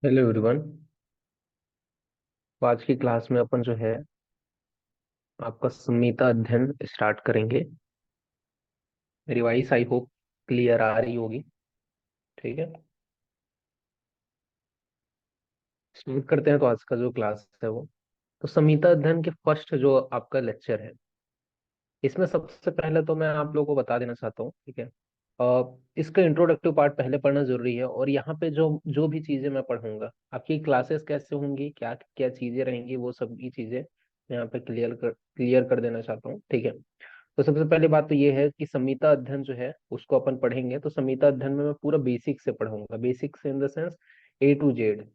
Hello everyone. तो आज की क्लास में अपन जो है आपका संहिता अध्ययन स्टार्ट करेंगे। मेरी वॉइस आई होप क्लियर आ रही होगी। ठीक है, स्टार्ट करते हैं। तो आज का जो क्लास है वो तो संहिता अध्ययन के फर्स्ट जो आपका लेक्चर है, इसमें सबसे पहले तो मैं आप लोगों को बता देना चाहता हूँ। ठीक है, इसका इंट्रोडक्टिव पार्ट पहले पढ़ना जरूरी है। और यहाँ पे जो जो भी चीजें मैं पढ़ूंगा, आपकी क्लासेस कैसे होंगी, क्या क्या चीजें रहेंगी, वो सभी चीजें मैं यहाँ पे क्लियर कर देना चाहता हूँ। ठीक है, तो सबसे पहली बात तो ये है कि संहिता अध्ययन जो है उसको अपन पढ़ेंगे। तो संहिता अध्ययन में मैं पूरा बेसिक से पढ़ूंगा, बेसिक से in the sense A to Z,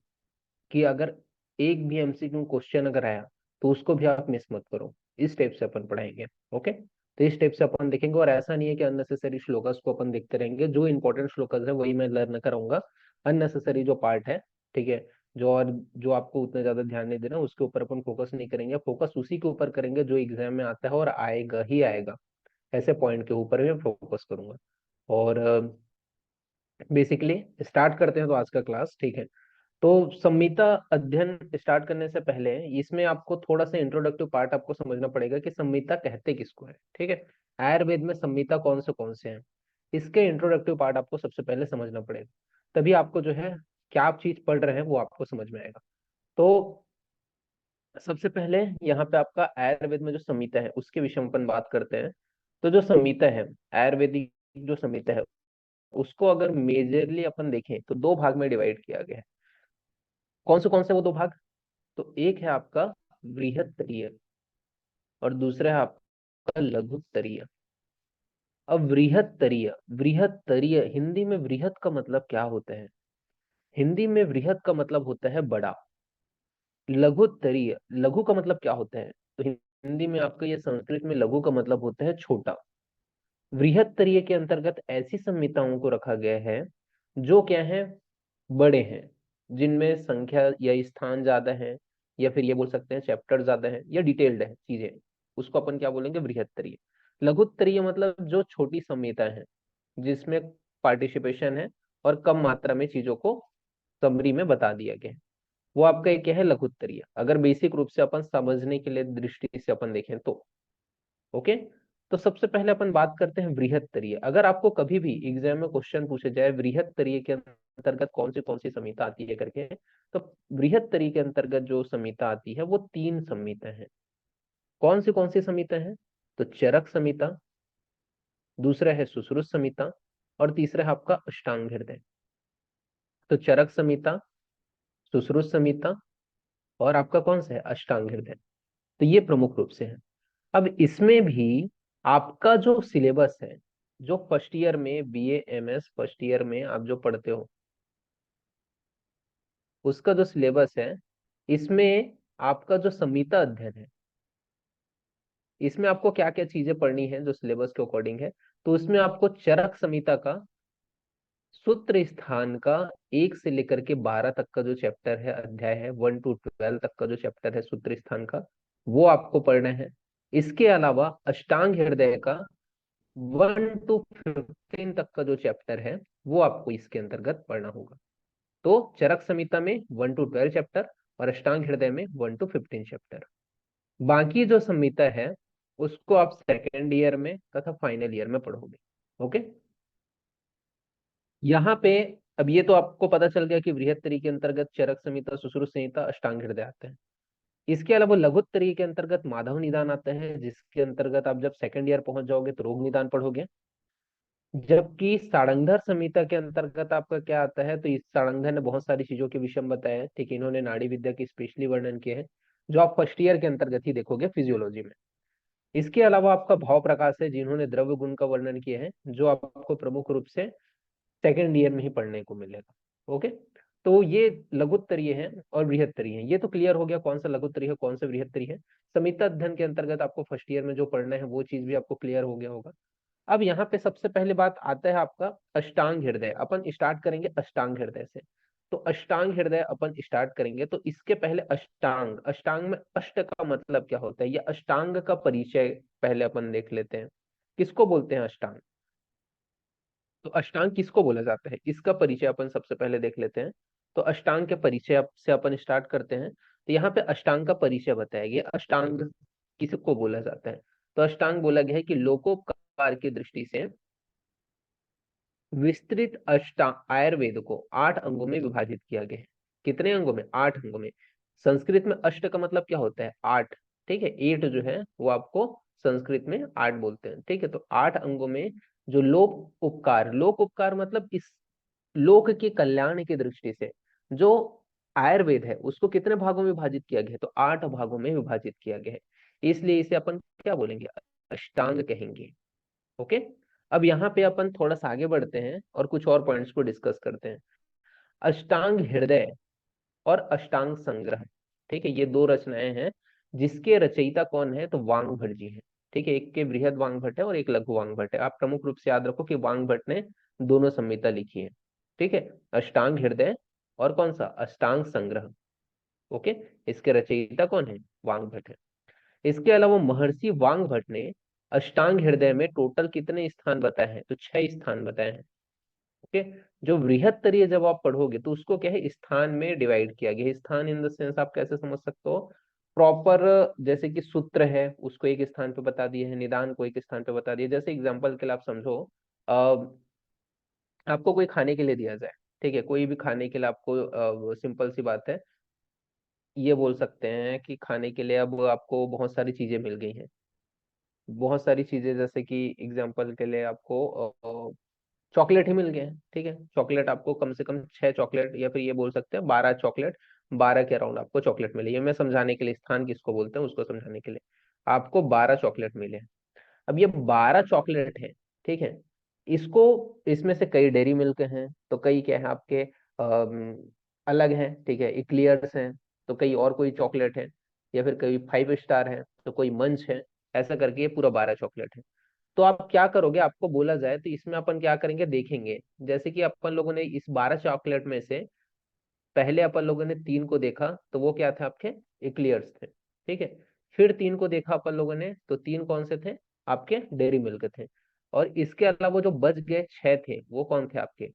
कि अगर एक भी एमसीक्यू क्वेश्चन अगर आया तो उसको भी आप मिस मत करो। इस टाइप से अपन पढ़ाएंगे। ओके, तो इस टाइप से अपन देखेंगे। और ऐसा नहीं है कि अननेसेसरी श्लोकस को अपन देखते रहेंगे। जो इंपॉर्टेंट श्लोकस है वही मैं लर्न कराऊंगा। अननेसेसरी जो पार्ट है, ठीक है, जो आपको उतना ज्यादा ध्यान नहीं देना, उसके ऊपर अपन फोकस नहीं करेंगे। फोकस उसी के ऊपर करेंगे जो एग्जाम में आता है और आएगा ही आएगा। ऐसे पॉइंट के ऊपर मैं फोकस करूंगा। और बेसिकली स्टार्ट करते हैं तो आज का क्लास। ठीक है, तो संहिता अध्ययन स्टार्ट करने से पहले इसमें आपको थोड़ा सा इंट्रोडक्टिव पार्ट आपको समझना पड़ेगा कि संहिता कहते किसको है। ठीक है, आयुर्वेद में संहिता कौन से हैं, इसके इंट्रोडक्टिव पार्ट आपको सबसे पहले समझना पड़ेगा। तभी आपको जो है क्या आप चीज पढ़ रहे हैं वो आपको समझ में आएगा। तो सबसे पहले यहाँ पे आपका आयुर्वेद में जो संहिता है उसके विषय में अपन बात करते हैं। तो जो संहिता है, आयुर्वेदिक जो संहिता है, उसको अगर मेजरली अपन देखें तो दो भाग में डिवाइड किया गया है। कौन से वो दो भाग? तो एक है आपका बृहत्तरीय और दूसरा है आपका लघुत्तरीय। अब बृहत्तरीय, बृहत्तरीय हिंदी में बृहत का मतलब क्या होता है? हिंदी में बृहत का मतलब होता है बड़ा। लघुत्तरीय, लघु का मतलब क्या होता है? तो हिंदी में आपका ये संस्कृत में लघु का मतलब होता है छोटा। बृहत्तरीय के अंतर्गत ऐसी संहिताओं को रखा गया है जो क्या है, बड़े हैं, जिनमें संख्या या स्थान ज्यादा है, या फिर ये बोल सकते हैं चैप्टर ज्यादा है या डिटेल्ड है चीजें, उसको अपन क्या बोलेंगे, बृहत्तरीय। लघुत्तरीय मतलब जो छोटी संहिता है, जिसमें पार्टिसिपेशन है और कम मात्रा में चीजों को समरी में बता दिया गया है, वो आपका एक क्या है, लघुत्तरीय। अगर बेसिक रूप से अपन समझने के लिए दृष्टि से अपन देखें तो। ओके, तो सबसे पहले अपन बात करते हैं बृहत्तरीय। अगर आपको कभी भी एग्जाम में क्वेश्चन पूछे जाए बृहत्तरीय के अंतर्गत कौन सी संहिता आती है करके, तो बृहत्तरीय के अंतर्गत जो संहिता आती है वो तीन संहिता है। कौन सी संहिता है? तो चरक संहिता, दूसरा है सुश्रुत संहिता, और तीसरा है आपका अष्टांग हृदय। तो चरक संहिता, सुश्रुत संहिता, और आपका कौन सा है, अष्टांग हृदय। तो ये प्रमुख रूप से है। अब इसमें भी आपका जो सिलेबस है, जो फर्स्ट ईयर में BA MS फर्स्ट ईयर में आप जो पढ़ते हो, उसका जो सिलेबस है, इसमें आपका जो संहिता अध्ययन है, इसमें आपको क्या क्या चीजें पढ़नी है जो सिलेबस के अकॉर्डिंग है। तो उसमें आपको चरक संहिता का सूत्र स्थान का 1 से लेकर के 12 तक का जो चैप्टर है, अध्याय है, 1 to 12 तक का जो चैप्टर है सूत्र स्थान का, वो आपको पढ़ना है। इसके अलावा अष्टांग हृदय का 1 to 15 तक का जो चैप्टर है वो आपको इसके अंतर्गत पढ़ना होगा। तो चरक संहिता में 1 to 12 चैप्टर और अष्टांग हृदय में 1 to 15 चैप्टर। बाकी जो संहिता है उसको आप सेकेंड ईयर में तथा फाइनल ईयर में पढ़ोगे। ओके, यहाँ पे अब ये तो आपको पता चल गया कि बृहत्तरी के अंतर्गत चरक संहिता, सुश्रुत संहिता, अष्टांग हृदय आते हैं। इसके अलावा लघुत्तरी के अंतर्गत माधव निदान आता है, जिसके अंतर्गत आप जब सेकंड ईयर पहुंच जाओगे तो रोग निदान पढ़ोगे। जबकि सारंगधर संहिता के अंतर्गत आपका क्या आता है, तो इस सारंगधर ने बहुत सारी चीजों के विषय में बताया है। ठीक है, इन्होंने नाड़ी विद्या की स्पेशली वर्णन किए हैं, जो आप फर्स्ट ईयर के अंतर्गत ही देखोगे फिजियोलॉजी में। इसके अलावा आपका भाव प्रकाश है, जिन्होंने द्रव्य गुण का वर्णन किया है, जो आपको प्रमुख रूप से सेकेंड ईयर में ही पढ़ने को मिलेगा। ओके, तो ये लघुत्तरीय है और बृहत्तरीय है। ये तो क्लियर हो गया कौन सा लघुत्तरीय है कौन सा बृहत्तरीय है। संहिता अध्ययन के अंतर्गत आपको फर्स्ट ईयर में जो पढ़ना है वो चीज भी आपको क्लियर हो गया होगा। अब यहाँ पे सबसे पहले बात आता है आपका अष्टांग हृदय। अपन स्टार्ट करेंगे अष्टांग हृदय से। तो अष्टांग हृदय अपन स्टार्ट करेंगे तो इसके पहले अष्टांग, अष्टांग में अष्ट का मतलब क्या होता है, या अष्टांग का परिचय पहले अपन देख लेते हैं। किसको बोलते हैं अष्टांग? तो अष्टांग किसको बोला जाता है, इसका परिचय अपन सबसे पहले देख लेते हैं। तो अष्टांग के परिचय से अपन स्टार्ट करते हैं। तो यहाँ पे अष्टांग का परिचय बताया गया। अष्टांग किसको बोला जाता है? तो अष्टांग बोला गया है कि लोकोपकार की दृष्टि से विस्तृत अष्टांग आयुर्वेद को 8 अंगों में विभाजित किया गया है। कितने अंगों में? 8 अंगों में। संस्कृत में अष्ट का मतलब क्या होता है? 8। ठीक है, 8 जो है वो आपको संस्कृत में 8 बोलते हैं। ठीक है, तो 8 अंगों में जो लोक उपकार मतलब इस लोक के कल्याण की दृष्टि से जो आयुर्वेद है उसको कितने भागों में विभाजित किया गया है? तो 8 भागों में विभाजित किया गया है। इसलिए इसे अपन क्या बोलेंगे? अष्टांग कहेंगे। ओके। अब यहाँ पे अपन थोड़ा सा आगे बढ़ते हैं और कुछ और पॉइंट्स को डिस्कस करते हैं। अष्टांग हृदय और अष्टांग संग्रह। ठीक है, ये 2 रचनाएं हैं जिसके रचयिता कौन है? तो वांग जी है। ठीक है, एक के बृहद वांग है और एक लघु वांग है। आप प्रमुख रूप से याद रखो कि वांग ने दोनों संहिता लिखी है। ठीक है, अष्टांग हृदय और कौन सा? अष्टांग संग्रह। ओके, इसके रचयिता कौन है? वांग है। इसके अलावा महर्षि वांग ने अष्टांग हृदय में टोटल कितने स्थान बताए हैं? तो 6 स्थान बताए हैं। ओके। जो बृहत्तरीय जब आप पढ़ोगे तो उसको क्या है? स्थान में डिवाइड किया गया है। स्थान इन द सेंस आप कैसे समझ सकते हो? प्रॉपर, जैसे कि सूत्र है उसको एक स्थान पे बता दिए है, निदान को एक स्थान पे बता दिया। जैसे एग्जांपल के लिए आप समझो, आपको कोई खाने के लिए दिया जाए। ठीक है, कोई भी खाने के लिए आपको, सिंपल सी बात है, ये बोल सकते हैं कि खाने के लिए अब आपको बहुत सारी चीजें मिल गई हैं। बहुत सारी चीजें, जैसे कि एग्जांपल के लिए आपको चॉकलेट ही मिल गए हैं। ठीक है, चॉकलेट आपको कम से कम 6 चॉकलेट, या फिर ये बोल सकते हैं 12 चॉकलेट, 12 के अराउंड आपको चॉकलेट मिले। ये मैं समझाने के लिए, स्थान किसको बोलते हैं उसको समझाने के लिए, आपको 12 चॉकलेट मिले हैं। अब ये 12 चॉकलेट है। ठीक है, इसको, इसमें से कई डेयरी मिल्क हैं, तो कई क्या है आपके अलग हैं। ठीक है, इक्लियर्स हैं, तो कई और कोई चॉकलेट है, या फिर कई 5 स्टार है, तो कोई मंच है। ऐसा करके ये पूरा 12 चॉकलेट है। तो आप क्या करोगे? आपको बोला जाए तो इसमें अपन क्या करेंगे, देखेंगे। जैसे कि अपन लोगों ने इस 12 चॉकलेट में से पहले अपन लोगों ने 3 को देखा, तो वो क्या थे? आपके इक्लियर्स थे। ठीक है, फिर 3 को देखा अपन लोगों ने, तो 3 कौन से थे? आपके डेयरी मिल्क थे। और इसके अलावा जो बच गए 6 थे, वो कौन थे? आपके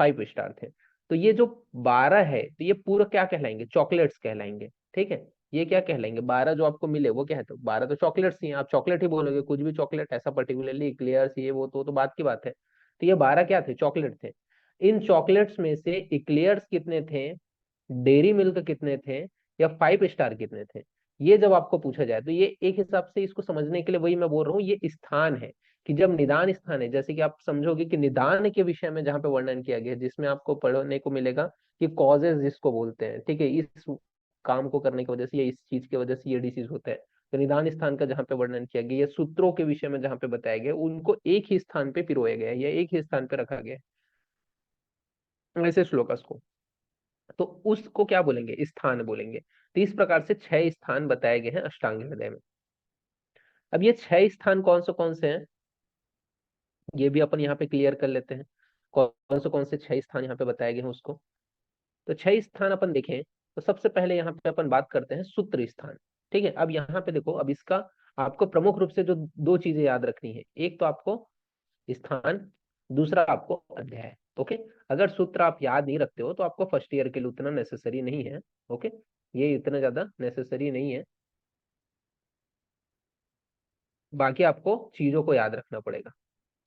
5 स्टार थे। तो ये जो 12 है, तो ये पूरा क्या कहलाएंगे? चॉकलेट्स कहलाएंगे। ठीक है, ये क्या कहलाएंगे? 12 जो आपको मिले वो क्या है? तो 12 तो चॉकलेट्स ही हैं। आप चॉकलेट ही बोलोगे, कुछ भी चॉकलेट, ऐसा पर्टिकुलरली क्लियर्स ये वो तो बात की बात है। तो ये 12 क्या थे? चॉकलेट थे। इन चॉकलेट्स में से इक्लेयर्स कितने थे, डेयरी मिल्क कितने थे, या 5 स्टार कितने थे? ये जब आपको पूछा जाए तो ये एक हिसाब से इसको समझने के लिए, वही मैं बोल रहा हूँ, ये स्थान है। कि जब निदान स्थान है, जैसे कि आप समझोगे कि निदान के विषय में जहाँ पे वर्णन किया गया है, जिसमें आपको पढ़ने को मिलेगा कि कॉजेज जिसको बोलते हैं। ठीक है, इस काम को करने की वजह से या इस चीज की वजह से ये डिसीज होता है। तो निदान स्थान का जहाँ पे वर्णन किया गया, या सूत्रों के विषय में जहाँ पे बताया गया, उनको एक ही स्थान पे पिरोया गया है या एक ही स्थान पे रखा गया है, ऐसे श्लोकस को। तो उसको क्या बोलेंगे? स्थान बोलेंगे। तो इस प्रकार से 6 स्थान बताए गए हैं अष्टांग हृदय में। अब ये 6 स्थान कौन से हैं, ये भी अपन यहाँ पे क्लियर कर लेते हैं। कौन से 6 स्थान यहाँ पे बताए गए हैं उसको। तो 6 स्थान अपन देखें, तो सबसे पहले यहाँ पे अपन बात करते हैं सूत्र स्थान। ठीक है, अब यहाँ पे देखो, अब इसका आपको प्रमुख रूप से जो 2 चीजें याद रखनी है, एक तो आपको स्थान, दूसरा आपको अध्याय। ओके, अगर सूत्र आप याद नहीं रखते हो तो आपको फर्स्ट ईयर के लिए उतना नेसेसरी नहीं है। ओके, ये इतना ज्यादा नेसेसरी नहीं है। बाकी आपको चीजों को याद रखना पड़ेगा।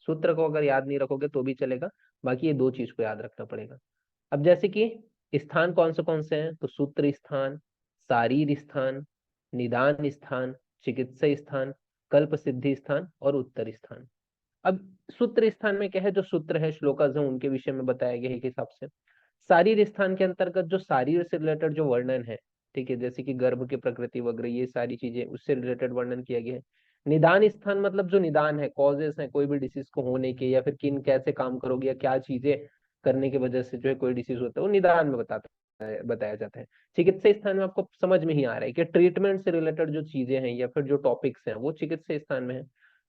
सूत्र को अगर याद नहीं रखोगे तो भी चलेगा, बाकी ये 2 चीज को याद रखना पड़ेगा। अब जैसे कि स्थान कौन से हैं, तो सूत्र स्थान, शारीर स्थान, निदान स्थान, चिकित्सा स्थान, कल्प सिद्धि स्थान और उत्तर स्थान। अब सूत्र स्थान में क्या है? जो सूत्र है, श्लोकाज है, उनके विषय में बताया गया है एक हिसाब से। शारीर स्थान के अंतर्गत जो शारीर से रिलेटेड जो वर्णन है, ठीक है, जैसे कि गर्भ की प्रकृति वगैरह, ये सारी चीजें उससे रिलेटेड वर्णन किया गया है। निदान स्थान मतलब जो निदान है, कॉजेस है कोई भी डिसीज को होने के, या फिर किन कैसे काम करोगे या क्या चीजें करने की वजह से जो है कोई डिसीज होता है, वो निदान में बताया जाता है। चिकित्सा स्थान में आपको समझ में ही आ रहा है कि ट्रीटमेंट से रिलेटेड जो चीजें हैं या फिर जो टॉपिक्स हैं वो चिकित्सा स्थान में है।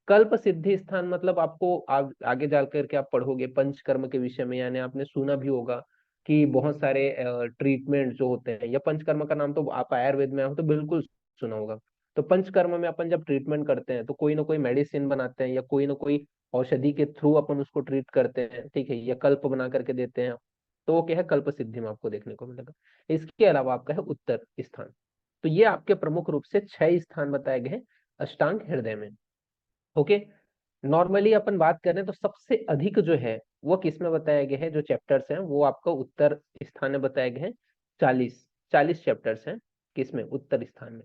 कल्प सिद्धि स्थान मतलब आपको आगे जाकर के आप पढ़ोगे पंचकर्म के विषय में, यानी आपने सुना भी होगा कि बहुत सारे ट्रीटमेंट जो होते हैं, या पंचकर्म का नाम तो आप आयुर्वेद में हो तो बिल्कुल सुना होगा। तो पंचकर्म में अपन जब ट्रीटमेंट करते हैं तो कोई ना कोई मेडिसिन बनाते हैं, या कोई ना कोई औषधि के थ्रू अपन उसको ट्रीट करते हैं। ठीक है, या कल्प बना करके देते हैं। तो वो क्या है, कल्प सिद्धि में आपको देखने को मिलेगा। इसके अलावा आपका है उत्तर स्थान। तो ये आपके प्रमुख रूप से 6 स्थान बताए गए हैं अष्टांग हृदय में। ओके। नॉर्मली अपन बात करें तो सबसे अधिक जो है वो किस में बताया गया है, जो चैप्टर्स हैं वो आपका उत्तर स्थान में बताए गए हैं। 40 चैप्टर्स हैं किसमें, उत्तर स्थान में।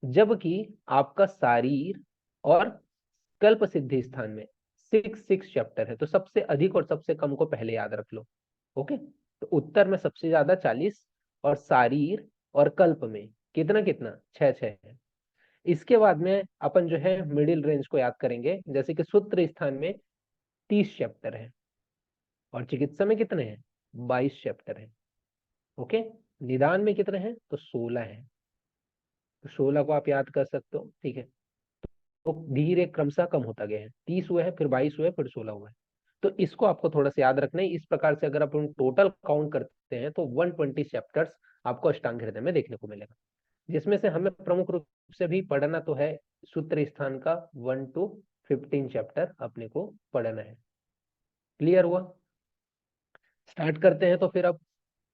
जबकि आपका शारीर और कल्प सिद्धि स्थान में 6 चैप्टर है। तो सबसे अधिक और सबसे कम को पहले याद रख लो। ओके। तो उत्तर में सबसे ज्यादा 40, और शारीर और कल्प में कितना कितना, 6 6 है। इसके बाद में अपन जो है मिडिल रेंज को याद करेंगे, जैसे कि सूत्र स्थान में 30 चैप्टर है, और चिकित्सा में कितने हैं, 22 चैप्टर है। ओके। निदान में कितने हैं, तो 16 है। तो 16 को आप याद कर सकते हो, ठीक है। तो धीरे क्रमशः कम होता गया है, 30 हुए हैं, फिर 22 हुए, फिर 16 हुए हैं। तो इसको आपको थोड़ा सा याद रखना है। इस प्रकार से अगर अपन टोटल काउंट करते हैं तो 120 चैप्टर्स आपको अष्टांग हृदय में देखने को मिलेगा, जिसमें से हमें प्रमुख रूप से भी पढ़ना तो है सूत्र स्थान का 1 to 15 चैप्टर अपने को पढ़ना है। क्लियर हुआ। स्टार्ट करते हैं। तो फिर अब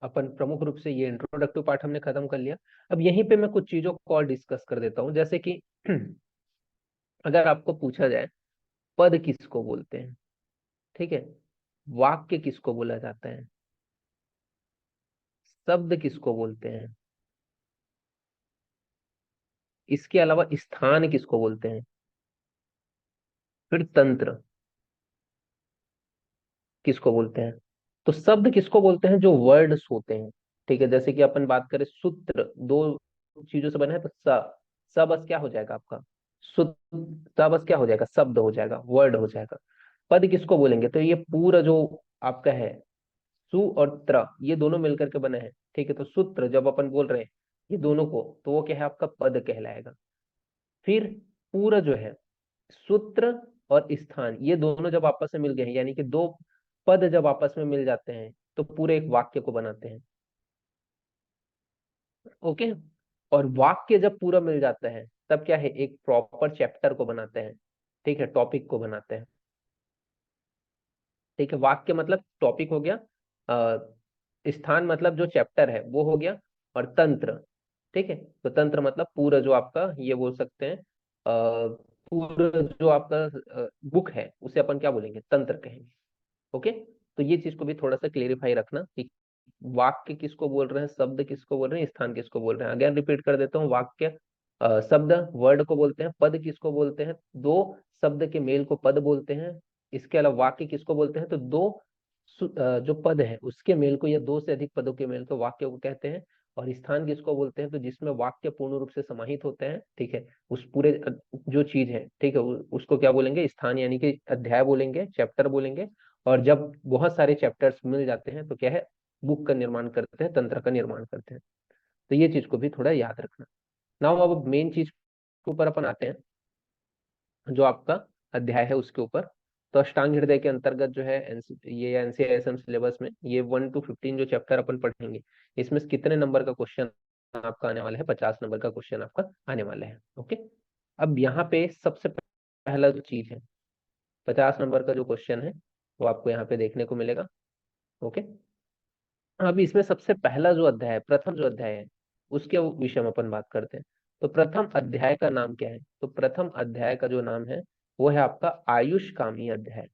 अपन प्रमुख रूप से ये इंट्रोडक्टिव पार्ट हमने खत्म कर लिया। अब यहीं पे मैं कुछ चीजों को और डिस्कस कर देता हूँ, जैसे कि अगर आपको पूछा जाए पद किसको बोलते हैं, ठीक है, वाक्य किसको बोला जाता है, शब्द किसको बोलते हैं, इसके अलावा स्थान किसको बोलते हैं, फिर तंत्र किसको बोलते हैं, तो शब्द किसको बोलते हैं, जो वर्ड्स होते हैं। ठीक है, जैसे कि अपन बात करें सूत्र, दो चीजों से बना है, तो स बस क्या हो जाएगा आपका, सूत्र, स बस क्या हो जाएगा, शब्द हो जाएगा, वर्ड हो जाएगा। पद किसको बोलेंगे, तो ये पूरा जो आपका है सु और त्र, ये दोनों मिलकर के बने हैं। ठीक है, तो सूत्र जब अपन बोल रहे हैं ये दोनों को, तो वो क्या है, आपका पद कहलाएगा। फिर पूरा जो है सूत्र और स्थान, ये दोनों जब आपस में मिल गए हैं, यानी कि दो पद जब आपस में मिल जाते हैं तो पूरे एक वाक्य को बनाते हैं। ओके। और वाक्य जब पूरा मिल जाता है तब क्या है, एक प्रॉपर चैप्टर को बनाते हैं। ठीक है, टॉपिक को बनाते हैं। ठीक है, वाक्य मतलब टॉपिक हो गया, स्थान मतलब जो चैप्टर है वो हो गया, और तंत्र, ठीक है, तो तंत्र मतलब पूरा जो आपका ये बोल सकते हैं, पूरा जो आपका बुक है उसे अपन क्या बोलेंगे, तंत्र कहेंगे। ओके। तो ये चीज को भी थोड़ा सा क्लेरिफाई रखना कि वाक्य किसको बोल रहे हैं, शब्द किसको बोल रहे हैं, स्थान किसको बोल रहे हैं। अगेन रिपीट कर देता हूँ, वाक्य शब्द वर्ड को बोलते हैं, पद किसको बोलते हैं, दो शब्द के मेल को पद बोलते हैं। इसके अलावा वाक्य किसको बोलते हैं, तो दो जो पद है उसके मेल को, या दो से अधिक पदों के मेल को वाक्य को कहते हैं। और स्थान किसको बोलते हैं, तो जिसमें वाक्य पूर्ण रूप से समाहित होते हैं। ठीक है, उस पूरे जो चीज है, ठीक है, उसको क्या बोलेंगे, स्थान, यानी कि अध्याय बोलेंगे, चैप्टर बोलेंगे। और जब बहुत सारे चैप्टर्स मिल जाते हैं तो क्या है, बुक का निर्माण करते हैं, तंत्र का निर्माण करते हैं। तो ये चीज को भी थोड़ा याद रखना। नाउ अब मेन चीज के ऊपर अपन आते हैं, जो आपका अध्याय है उसके ऊपर। तो अष्टांग हृदय के अंतर्गत जो है ये एनसीआईएसएम सिलेबस में ये 1 to 15 जो चैप्टर अपन पढ़ेंगे, इसमें से कितने नंबर का क्वेश्चन आपका आने वाला है, 50 नंबर का क्वेश्चन आपका आने वाला है। ओके। अब यहाँ पे सबसे पहला जो चीज है, 50 नंबर का जो क्वेश्चन है वो आपको यहाँ पे देखने को मिलेगा। ओके। अब इसमें सबसे पहला जो अध्याय है, प्रथम जो अध्याय है, उसके विषय में अपन बात करते हैं। तो प्रथम अध्याय का नाम क्या है, तो प्रथम अध्याय का जो नाम है वो है आपका आयुष्कामी अध्याय।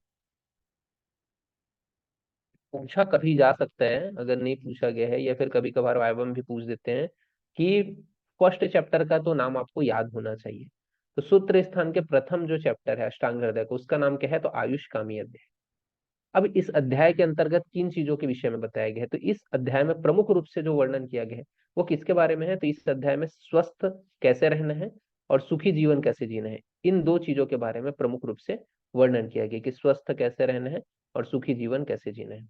पूछा कभी जा सकता है, अगर नहीं पूछा गया है, या फिर कभी कभार वाइवा में भी पूछ देते हैं कि फर्स्ट चैप्टर का तो नाम आपको याद होना चाहिए। तो सूत्र स्थान के प्रथम जो चैप्टर है अष्टांग हृदय का, उसका नाम क्या है, तो आयुष्कामी अध्याय। अब इस अध्याय के अंतर्गत 3 चीजों के विषय में बताया गया है। तो इस अध्याय में प्रमुख रूप से जो वर्णन किया गया है वो किसके बारे में है, तो इस अध्याय में स्वस्थ कैसे रहना है और सुखी जीवन कैसे जीना है, इन दो चीजों के बारे में प्रमुख रूप से वर्णन किया गया कि स्वस्थ कैसे रहना है और सुखी जीवन कैसे जीना है।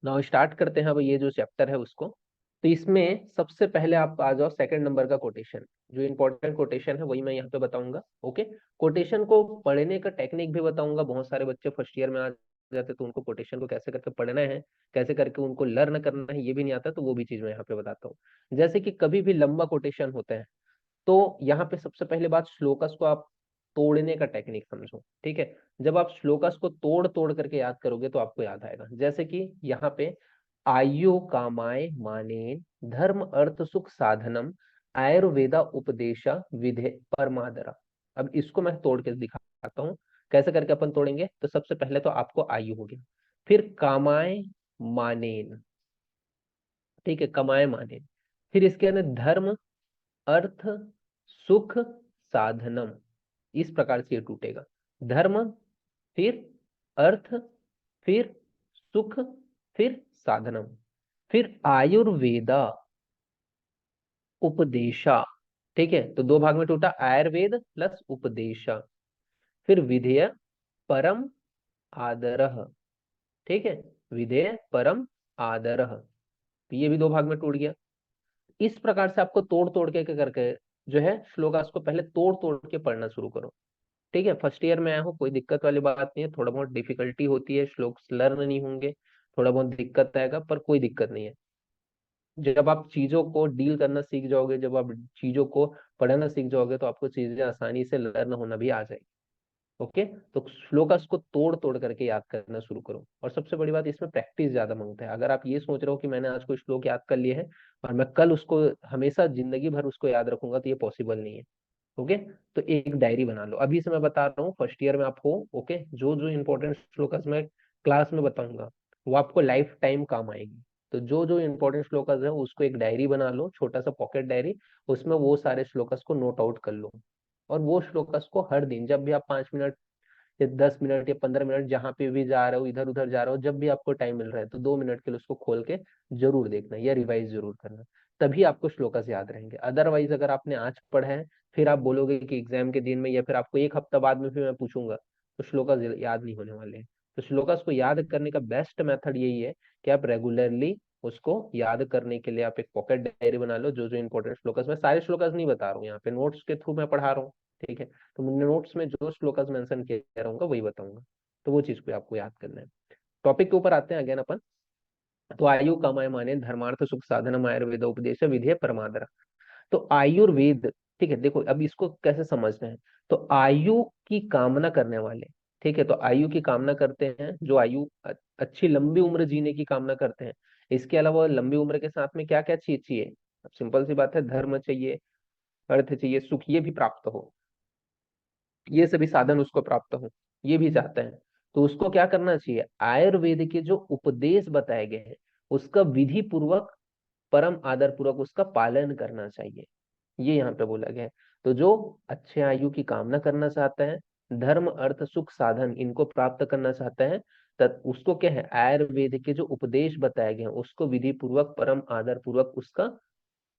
नाउ स्टार्ट करते हैं अब ये जो चैप्टर है उसको। तो इसमें सबसे पहले आप आ जाओ सेकंड नंबर का कोटेशन, जो इंपॉर्टेंट कोटेशन है वही मैं यहाँ पे बताऊंगा। ओके। कोटेशन को पढ़ने का टेक्निक भी बताऊंगा। बहुत सारे बच्चे फर्स्ट ईयर में आ जाते तो उनको कोटेशन को कैसे करके पढ़ना है, कैसे करके उनको लर्न करना है, ये भी नहीं आता, तो वो भी चीज मैं यहाँ पे बताता हूँ। जैसे कि कभी भी लंबा कोटेशन होता है तो यहाँ पे सबसे पहले बात, श्लोकस को आप तोड़ने का टेक्निक समझो, ठीक है। जब आप श्लोकस को तोड़ तोड़ करके याद करोगे तो आपको याद आएगा। जैसे कि यहाँ पे आयु कामाय मानेन धर्म अर्थ सुख साधनम आयुर्वेदा उपदेशा विधे परमादरा। अब इसको मैं तोड़ के दिखाता हूँ कैसे करके अपन तोड़ेंगे। तो सबसे पहले तो आपको आयु हो गया, फिर कामाय मानेन, ठीक है, कमाए मानेन, फिर इसके अंदर धर्म अर्थ सुख साधनम, इस प्रकार से ये टूटेगा। धर्म, फिर अर्थ, फिर सुख, फिर साधनम, फिर आयुर्वेदा उपदेशा, ठीक है। तो दो भाग में टूटा, आयुर्वेद प्लस उपदेशा, फिर विधेय परम आदरह, ठीक है, विधेय परम आदरह, तो ये भी दो भाग में टूट गया। इस प्रकार से आपको तोड़ तोड़ के करके जो है श्लोकास को पहले तोड़ तोड़ के पढ़ना शुरू करो, ठीक है। फर्स्ट ईयर में आया हो, कोई दिक्कत वाली बात नहीं है, थोड़ा बहुत डिफिकल्टी होती है, श्लोक लर्न नहीं होंगे, थोड़ा बहुत दिक्कत आएगा, पर कोई दिक्कत नहीं है। जब आप चीजों को डील करना सीख जाओगे, जब आप चीजों को पढ़ना सीख जाओगे, तो आपको चीजें आसानी से लर्न होना भी आ जाएगी। ओके, तो श्लोकास को तोड़ तोड़ करके याद करना शुरू करो। और सबसे बड़ी बात, इसमें प्रैक्टिस ज्यादा मांगता है। अगर आप ये सोच रहे हो कि मैंने आज कोई श्लोक याद कर लिए है और मैं कल उसको हमेशा जिंदगी भर उसको याद रखूंगा, तो ये पॉसिबल नहीं है। ओके, तो एक डायरी बना लो। अभी से मैं बता रहा हूँ, फर्स्ट ईयर में आप हो, ओके, जो जो इंपॉर्टेंट श्लोकस मैं क्लास में बताऊंगा वो आपको लाइफ टाइम काम आएगी। तो जो जो इंपॉर्टेंट श्लोकस है उसको एक डायरी बना लो, छोटा सा पॉकेट डायरी, उसमें वो सारे श्लोकस को नोट आउट कर लो। और वो श्लोकस को हर दिन, जब भी आप 5 मिनट या 10 मिनट या 15 मिनट जहां पे भी जा रहे हो, इधर उधर जा रहे हो, जब भी आपको टाइम मिल रहा है, तो 2 मिनट के लिए उसको खोल के जरूर देखना या रिवाइज जरूर करना। तभी आपको श्लोकस याद रहेंगे। अदरवाइज अगर आपने आज पढ़ा है, फिर आप बोलोगे कि एग्जाम के दिन में या फिर आपको एक हफ्ता बाद में फिर मैं पूछूंगा, तो श्लोकस याद नहीं होने वाले हैं। तो श्लोकस को याद करने का बेस्ट मेथड यही है कि आप रेगुलरली उसको याद करने के लिए आप एक पॉकेट डायरी बना लो। जो जो इंपॉर्टेंट श्लोकस, मैं सारे श्लोकस नहीं बता रहा हूँ, यहाँ पे नोट्स के थ्रू मैं पढ़ा रहा हूँ, ठीक है। तो नोट्स में जो श्लोकास मेंशन किया रहूंगा वही बताऊंगा। तो वो चीज को आपको याद करना है। टॉपिक के ऊपर आते हैं अगेन अपन। तो आयु कमाए माने धर्मार्थ सुख साधन आयुर्वेद उपदेश विधेय परमादर। तो आयुर्वेद, ठीक है, देखो अब इसको कैसे समझना है। तो आयु की कामना करने वाले, ठीक है, तो आयु की कामना करते हैं जो आयु अच्छी लंबी उम्र जीने की कामना करते हैं। इसके अलावा लंबी उम्र के साथ में क्या क्या चीज चाहिए। सिंपल सी बात है, धर्म चाहिए, अर्थ चाहिए, सुख ये भी प्राप्त हो, ये सभी साधन उसको प्राप्त हो, ये भी चाहते हैं। तो उसको क्या करना चाहिए, आयुर्वेद के जो उपदेश बताए गए हैं उसका विधि पूर्वक परम आदर पूर्वक उसका पालन करना चाहिए, ये यहाँ पे बोला गया है। तो जो अच्छे आयु की कामना करना चाहते हैं, धर्म अर्थ सुख साधन इनको प्राप्त करना चाहते हैं, तब उसको क्या है, आयुर्वेद के जो उपदेश बताए गए हैं उसको विधि पूर्वक परम आदर पूर्वक उसका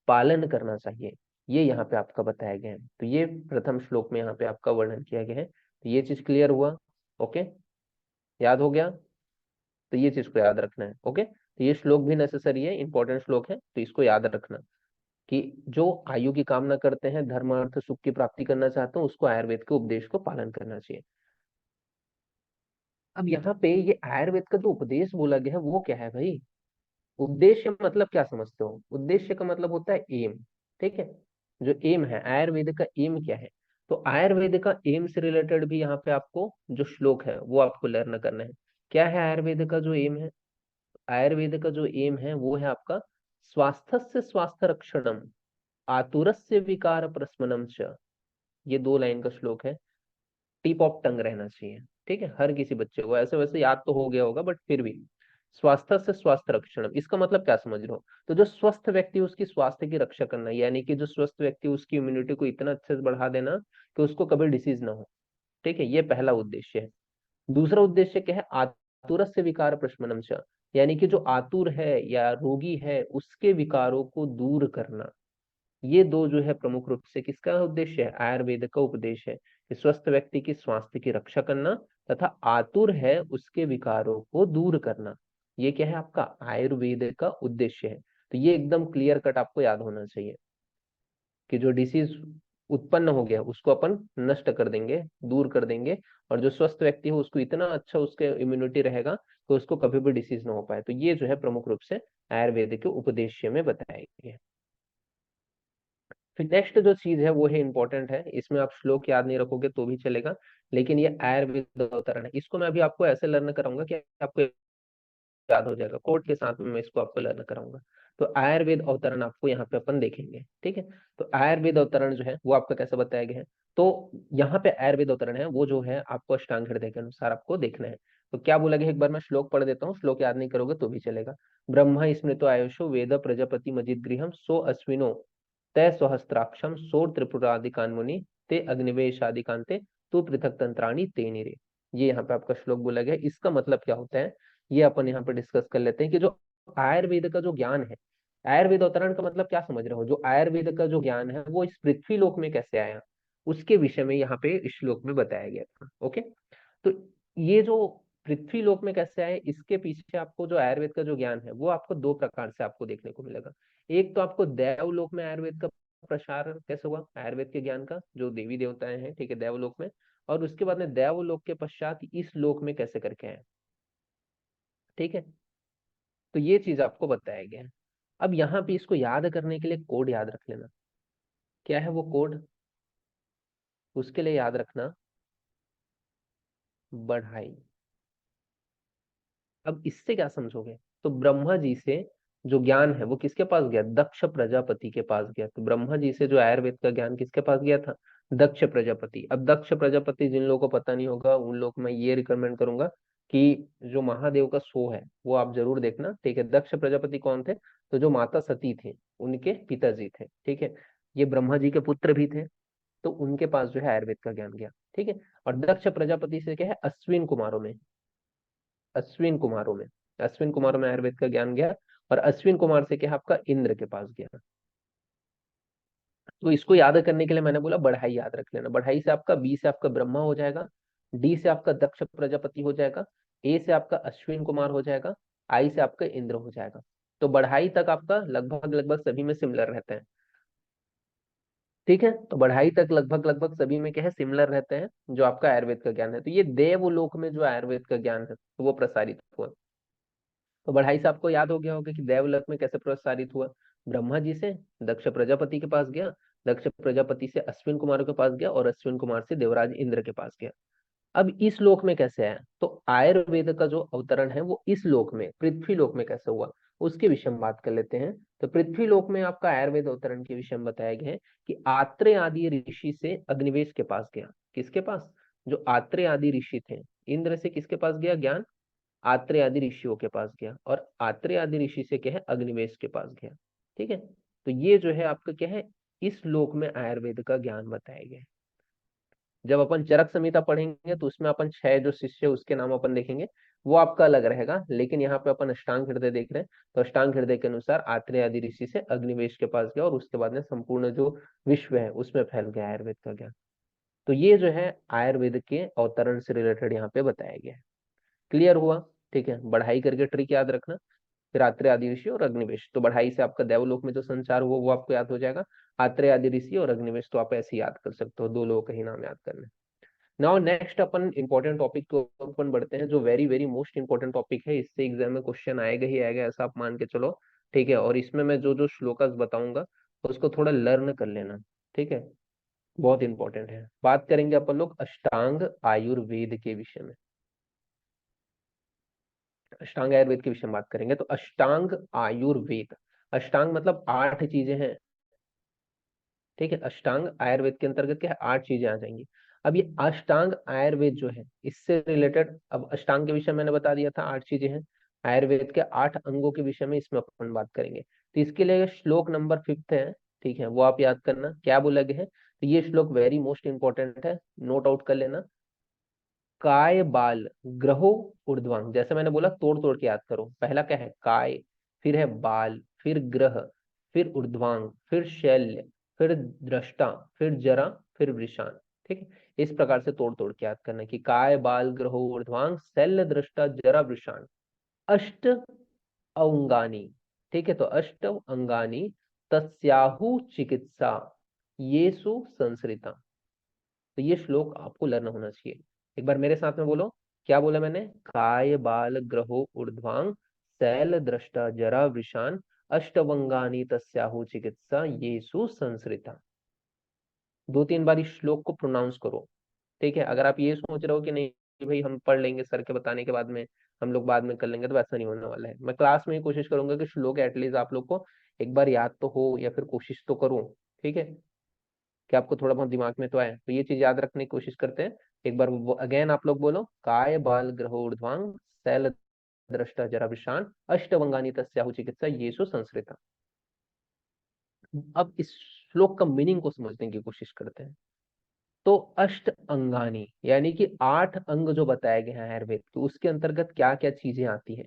पालन करना चाहिए। ये यहाँ पे आपका बताया गया है। तो ये प्रथम श्लोक में यहाँ पे आपका वर्णन किया गया है। तो ये चीज क्लियर हुआ, ओके, याद हो गया। तो ये चीज को याद रखना है, ओके। तो ये श्लोक भी नेसेसरी है, इंपॉर्टेंट श्लोक है, तो इसको याद रखना कि जो आयु की कामना करते हैं, धर्म अर्थ सुख की प्राप्ति करना चाहते हैं, उसको आयुर्वेद के उपदेश को पालन करना चाहिए। अब यहाँ पे ये आयुर्वेद का जो उपदेश बोला गया है वो क्या है भाई। उद्देश्य मतलब क्या समझते हो, उद्देश्य का मतलब होता है एम, ठीक है। जो एम है, आयुर्वेद का एम क्या है। तो आयुर्वेद का एम से रिलेटेड भी यहाँ पे आपको जो श्लोक है वो आपको लर्न करना है। क्या है आयुर्वेद का जो एम है। आयुर्वेद का जो एम है वो है आपका स्वास्थ्य से स्वास्थ्य रक्षणम आतुरस्य विकार प्रशमनम च। ये 2 लाइन का श्लोक है, टिप ऑफ टंग रहना चाहिए, ठीक है, हर किसी बच्चे को। ऐसे वैसे याद तो हो गया होगा बट फिर भी, स्वास्थ्य से स्वास्थ्य रक्षण, इसका मतलब क्या समझ रहे हो। तो जो स्वस्थ व्यक्ति है, उसकी स्वास्थ्य की रक्षा करना, यानी कि जो स्वस्थ व्यक्ति है, उसकी इम्यूनिटी को इतना अच्छे से बढ़ा देना कि उसको कभी डिसीज ना हो, ठीक है, ये पहला उद्देश्य है। दूसरा उद्देश्य क्या है, आतुर से विकार प्रशमनम च, यानी कि जो आतुर है या रोगी है उसके विकारों को दूर करना। ये दो जो है प्रमुख रूप से किसका उद्देश्य है, आयुर्वेद का उपदेश है कि स्वस्थ व्यक्ति की स्वास्थ्य की रक्षा करना तथा आतुर है उसके विकारों को दूर करना। ये क्या है, आपका आयुर्वेद का उद्देश्य है। तो ये एकदम क्लियर कट आपको याद होना चाहिए कि जो डिसीज उत्पन्न हो गया उसको अपन नष्ट कर देंगे, दूर कर देंगे, और जो स्वस्थ व्यक्ति है उसको इतना अच्छा उसके इम्यूनिटी रहेगा कि उसको कभी भी डिसीज ना हो पाए। तो ये जो है प्रमुख रूप से आयुर्वेद के उपदेश्य में बताया गया है। फिर नेक्स्ट जो चीज है वो है इंपॉर्टेंट है, इसमें आप श्लोक याद नहीं रखोगे तो भी चलेगा, लेकिन ये आयुर्वेद अवतरण है। इसको मैं अभी आपको ऐसे लर्न कराऊंगा कि आपको याद हो जाएगा, कोड के साथ में मैं इसको आपको लर्न कराऊंगा। तो आयुर्वेद अवतरण आपको यहाँ पे अपन देखेंगे, ठीक है। तो आयुर्वेद अवतरण जो है वो आपका कैसे बताया गया है, तो यहाँ पे आयुर्वेद अवतरण है वो जो है आपको अष्टांग हृदय के अनुसार आपको देखना है। तो क्या बोला गया, एक बार मैं श्लोक पढ़ देता हूँ, श्लोक याद नहीं करोगे तो भी चलेगा। ब्रह्मा स्मृतो आयुषो वेद प्रजापति मजिद गृहम सो अश्विनो तय सहस्त्राक्षम सोर त्रिपुरादिकान मुनि ते अग्निवेश आदिकांते तू पृथक तंत्राणी ते निरे। ये यहाँ पे आपका श्लोक बोला गया है। इसका मतलब क्या होता है ये अपन यहाँ पे डिस्कस कर लेते हैं कि जो आयुर्वेद का जो ज्ञान है, आयुर्वेद अवतरण का मतलब क्या समझ रहे हो, जो आयुर्वेद का जो ज्ञान है वो इस पृथ्वी लोक में कैसे आया, उसके विषय में यहाँ पे इस श्लोक में बताया गया था। ओके, तो ये जो पृथ्वी लोक में कैसे आए, इसके पीछे आपको जो आयुर्वेद का जो ज्ञान है वो आपको दो प्रकार से आपको देखने को मिलेगा। एक तो आपको देवलोक में आयुर्वेद का प्रसार कैसे हुआ, आयुर्वेद के ज्ञान का, जो देवी देवताएं हैं, ठीक है, देवलोक में, और उसके बाद में देवलोक के पश्चात इस लोक में कैसे करके आए, ठीक है। तो ये चीज आपको बताया गया है। अब यहाँ पे इसको याद करने के लिए कोड याद रख लेना। क्या है वो कोड, उसके लिए याद रखना बढ़ाई। अब इससे क्या समझोगे, तो ब्रह्मा जी से जो ज्ञान है वो किसके पास गया, दक्ष प्रजापति के पास गया। तो ब्रह्मा जी से जो आयुर्वेद का ज्ञान किसके पास गया था, दक्ष प्रजापति। अब दक्ष प्रजापति जिन लोगों को पता नहीं होगा उन लोग को मैं ये रिकमेंड करूंगा कि जो महादेव का शो है वो आप जरूर देखना, ठीक है। दक्ष प्रजापति कौन थे, तो जो माता सती थे उनके पिताजी थे, ठीक है। ये ब्रह्मा जी के पुत्र भी थे, तो उनके पास जो है आयुर्वेद का ज्ञान गया, ठीक है। और दक्ष प्रजापति से क्या है, अश्विन कुमारों में, अश्विन कुमारों में, अश्विन कुमारों में आयुर्वेद का ज्ञान गया। और अश्विन कुमार से क्या है, आपका इंद्र के पास गया। तो इसको याद करने के लिए मैंने बोला बढ़ाई याद रख लेना। बढ़ाई से आपका बी से आपका ब्रह्मा हो जाएगा, डी से आपका दक्ष प्रजापति हो जाएगा, ए से आपका अश्विन कुमार हो जाएगा, आई से आपका इंद्र हो जाएगा। तो बढ़ाई तक आपका लगभग लगभग सभी में सिमिलर रहते हैं, ठीक है। तो बढ़ाई तक लगभग लगभग सभी में क्या है, सिमिलर रहते हैं जो आपका आयुर्वेद का ज्ञान है। तो ये देवलोक में जो आयुर्वेद का ज्ञान है तो वो प्रसारित हुआ। तो बढ़ाई से आपको याद हो गया होगा कि देवलोक में कैसे प्रसारित हुआ, ब्रह्मा जी से दक्ष प्रजापति के पास गया, दक्ष प्रजापति से अश्विन कुमार के पास गया, और अश्विन कुमार से देवराज इंद्र के पास गया। अब इस लोक में कैसे आया, तो आयुर्वेद का जो अवतरण है वो इस लोक में, पृथ्वी लोक में कैसे हुआ, उसके विषय में बात कर लेते हैं। तो पृथ्वी लोक में आपका आयुर्वेद अवतरण के विषय में बताया गया है कि आत्रेय आदि ऋषि से अग्निवेश के पास गया। किसके पास, जो आत्रेय आदि ऋषि थे, इंद्र से किसके पास गया ज्ञान, आत्रेय आदि ऋषियों के पास गया, और आत्रेय आदि ऋषि से क्या है, अग्निवेश के पास गया, ठीक है। तो ये जो है आपका क्या है, इस लोक में आयुर्वेद का ज्ञान बताया गया है। जब अपन चरक संहिता पढ़ेंगे तो उसमें अपन 6 जो शिष्य उसके नाम अपन देखेंगे, वो आपका अलग रहेगा, लेकिन यहाँ पे अपन अष्टांग हृदय देख रहे हैं। तो अष्टांग हृदय के अनुसार आत्रेय आदि ऋषि से अग्निवेश के पास गया, और उसके बाद में संपूर्ण जो विश्व है उसमें फैल गया आयुर्वेद का ज्ञान। तो ये जो है आयुर्वेद के अवतरण से रिलेटेड यहाँ पे बताया गया है। क्लियर हुआ, ठीक है। बढ़ाई करके ट्रिक याद रखना, फिर आत्रेय आदि ऋषि और अग्निवेश। तो बढ़ाई से आपका देवलोक में जो संचार हुआ वो आपको याद हो जाएगा, आत्रेय आदि ऋषि और अग्निवेश तो आप ऐसे याद कर सकते हो, दो लोगों का ही नाम याद करना है। नाउ नेक्स्ट अपन इंपॉर्टेंट टॉपिक को अपन बढ़ते हैं, जो very very most important topic है, इससे एग्जाम में क्वेश्चन आएगा ही आएगा ऐसा आप मान के चलो, ठीक है। और इसमें मैं जो जो श्लोकास बताऊंगा उसको थोड़ा लर्न कर लेना, ठीक है, बहुत इंपॉर्टेंट है। बात करेंगे अपन लोग अष्टांग आयुर्वेद के विषय में, अष्टांग आयुर्वेद के विषय में बात करेंगे। तो अष्टांग आयुर्वेद, अष्टांग मतलब 8 चीजें हैं, ठीक है। अष्टांग आयुर्वेद के अंतर्गत क्या है, 8 चीजें आ जाएंगी। अब ये अष्टांग आयुर्वेद जो है इससे रिलेटेड, अब अष्टांग के विषय मैंने बता दिया था 8 चीजें हैं, आयुर्वेद के 8 अंगों के विषय में इसमें अपन बात करेंगे। तो इसके लिए श्लोक नंबर 5 है, ठीक है, वो आप याद करना क्या बोला गया है। तो ये श्लोक वेरी मोस्ट इंपॉर्टेंट है, नोट आउट कर लेना। काय बाल ग्रहो ऊर्ध्वांग, जैसे मैंने बोला तोड़ तोड़ के याद करो। पहला क्या है, काय, फिर है बाल, फिर ग्रह, फिर ऊर्ध्वांग, फिर शैल्य, फिर दृष्टा, फिर जरा, फिर वृषाण, ठीक है। इस प्रकार से तोड़ तोड़ के याद करना कि काय बाल ग्रहो ऊर्ध्वांग शैल्य दृष्टा जरा वृषाण अष्ट अंगानी, ठीक है। तो अष्ट अंगानी तस्याहु चिकित्सा येसु संसृता। तो ये श्लोक आपको लर्न होना चाहिए। एक बार मेरे साथ में बोलो, क्या बोला मैंने, काय बाल ग्रहो ऊर्ध्वांग शैल दृष्टा जरा वृषान अष्टवंगानी तस्याहु चिकित्सा येषु संसृता। 2-3 बार इस श्लोक को प्रोनाउंस करो। ठीक है, अगर आप ये सोच रहे हो कि नहीं भाई हम पढ़ लेंगे सर के बताने के बाद में, हम लोग बाद में कर लेंगे, तो वैसा नहीं होने वाला है। मैं क्लास में ही कोशिश करूंगा कि श्लोक एटलीस्ट आप लोग को एक बार याद तो हो, या फिर कोशिश तो करूं। ठीक है, कि आपको थोड़ा बहुत दिमाग में तो आए। तो ये चीज याद रखने की कोशिश करते हैं। एक बार अगेन आप लोग बोलो, काय बाल ग्रह ऊर्ध्वांग शैल दृष्टा जरा विशान अष्टवंगानी तस्याहु चिकित्सा येषु संसृता। अब इस श्लोक का मीनिंग को समझने की कोशिश करते हैं। तो अष्ट अंगानी यानी कि 8 अंग जो बताए गए हैं आयुर्वेद के, उसके अंतर्गत क्या क्या चीजें आती है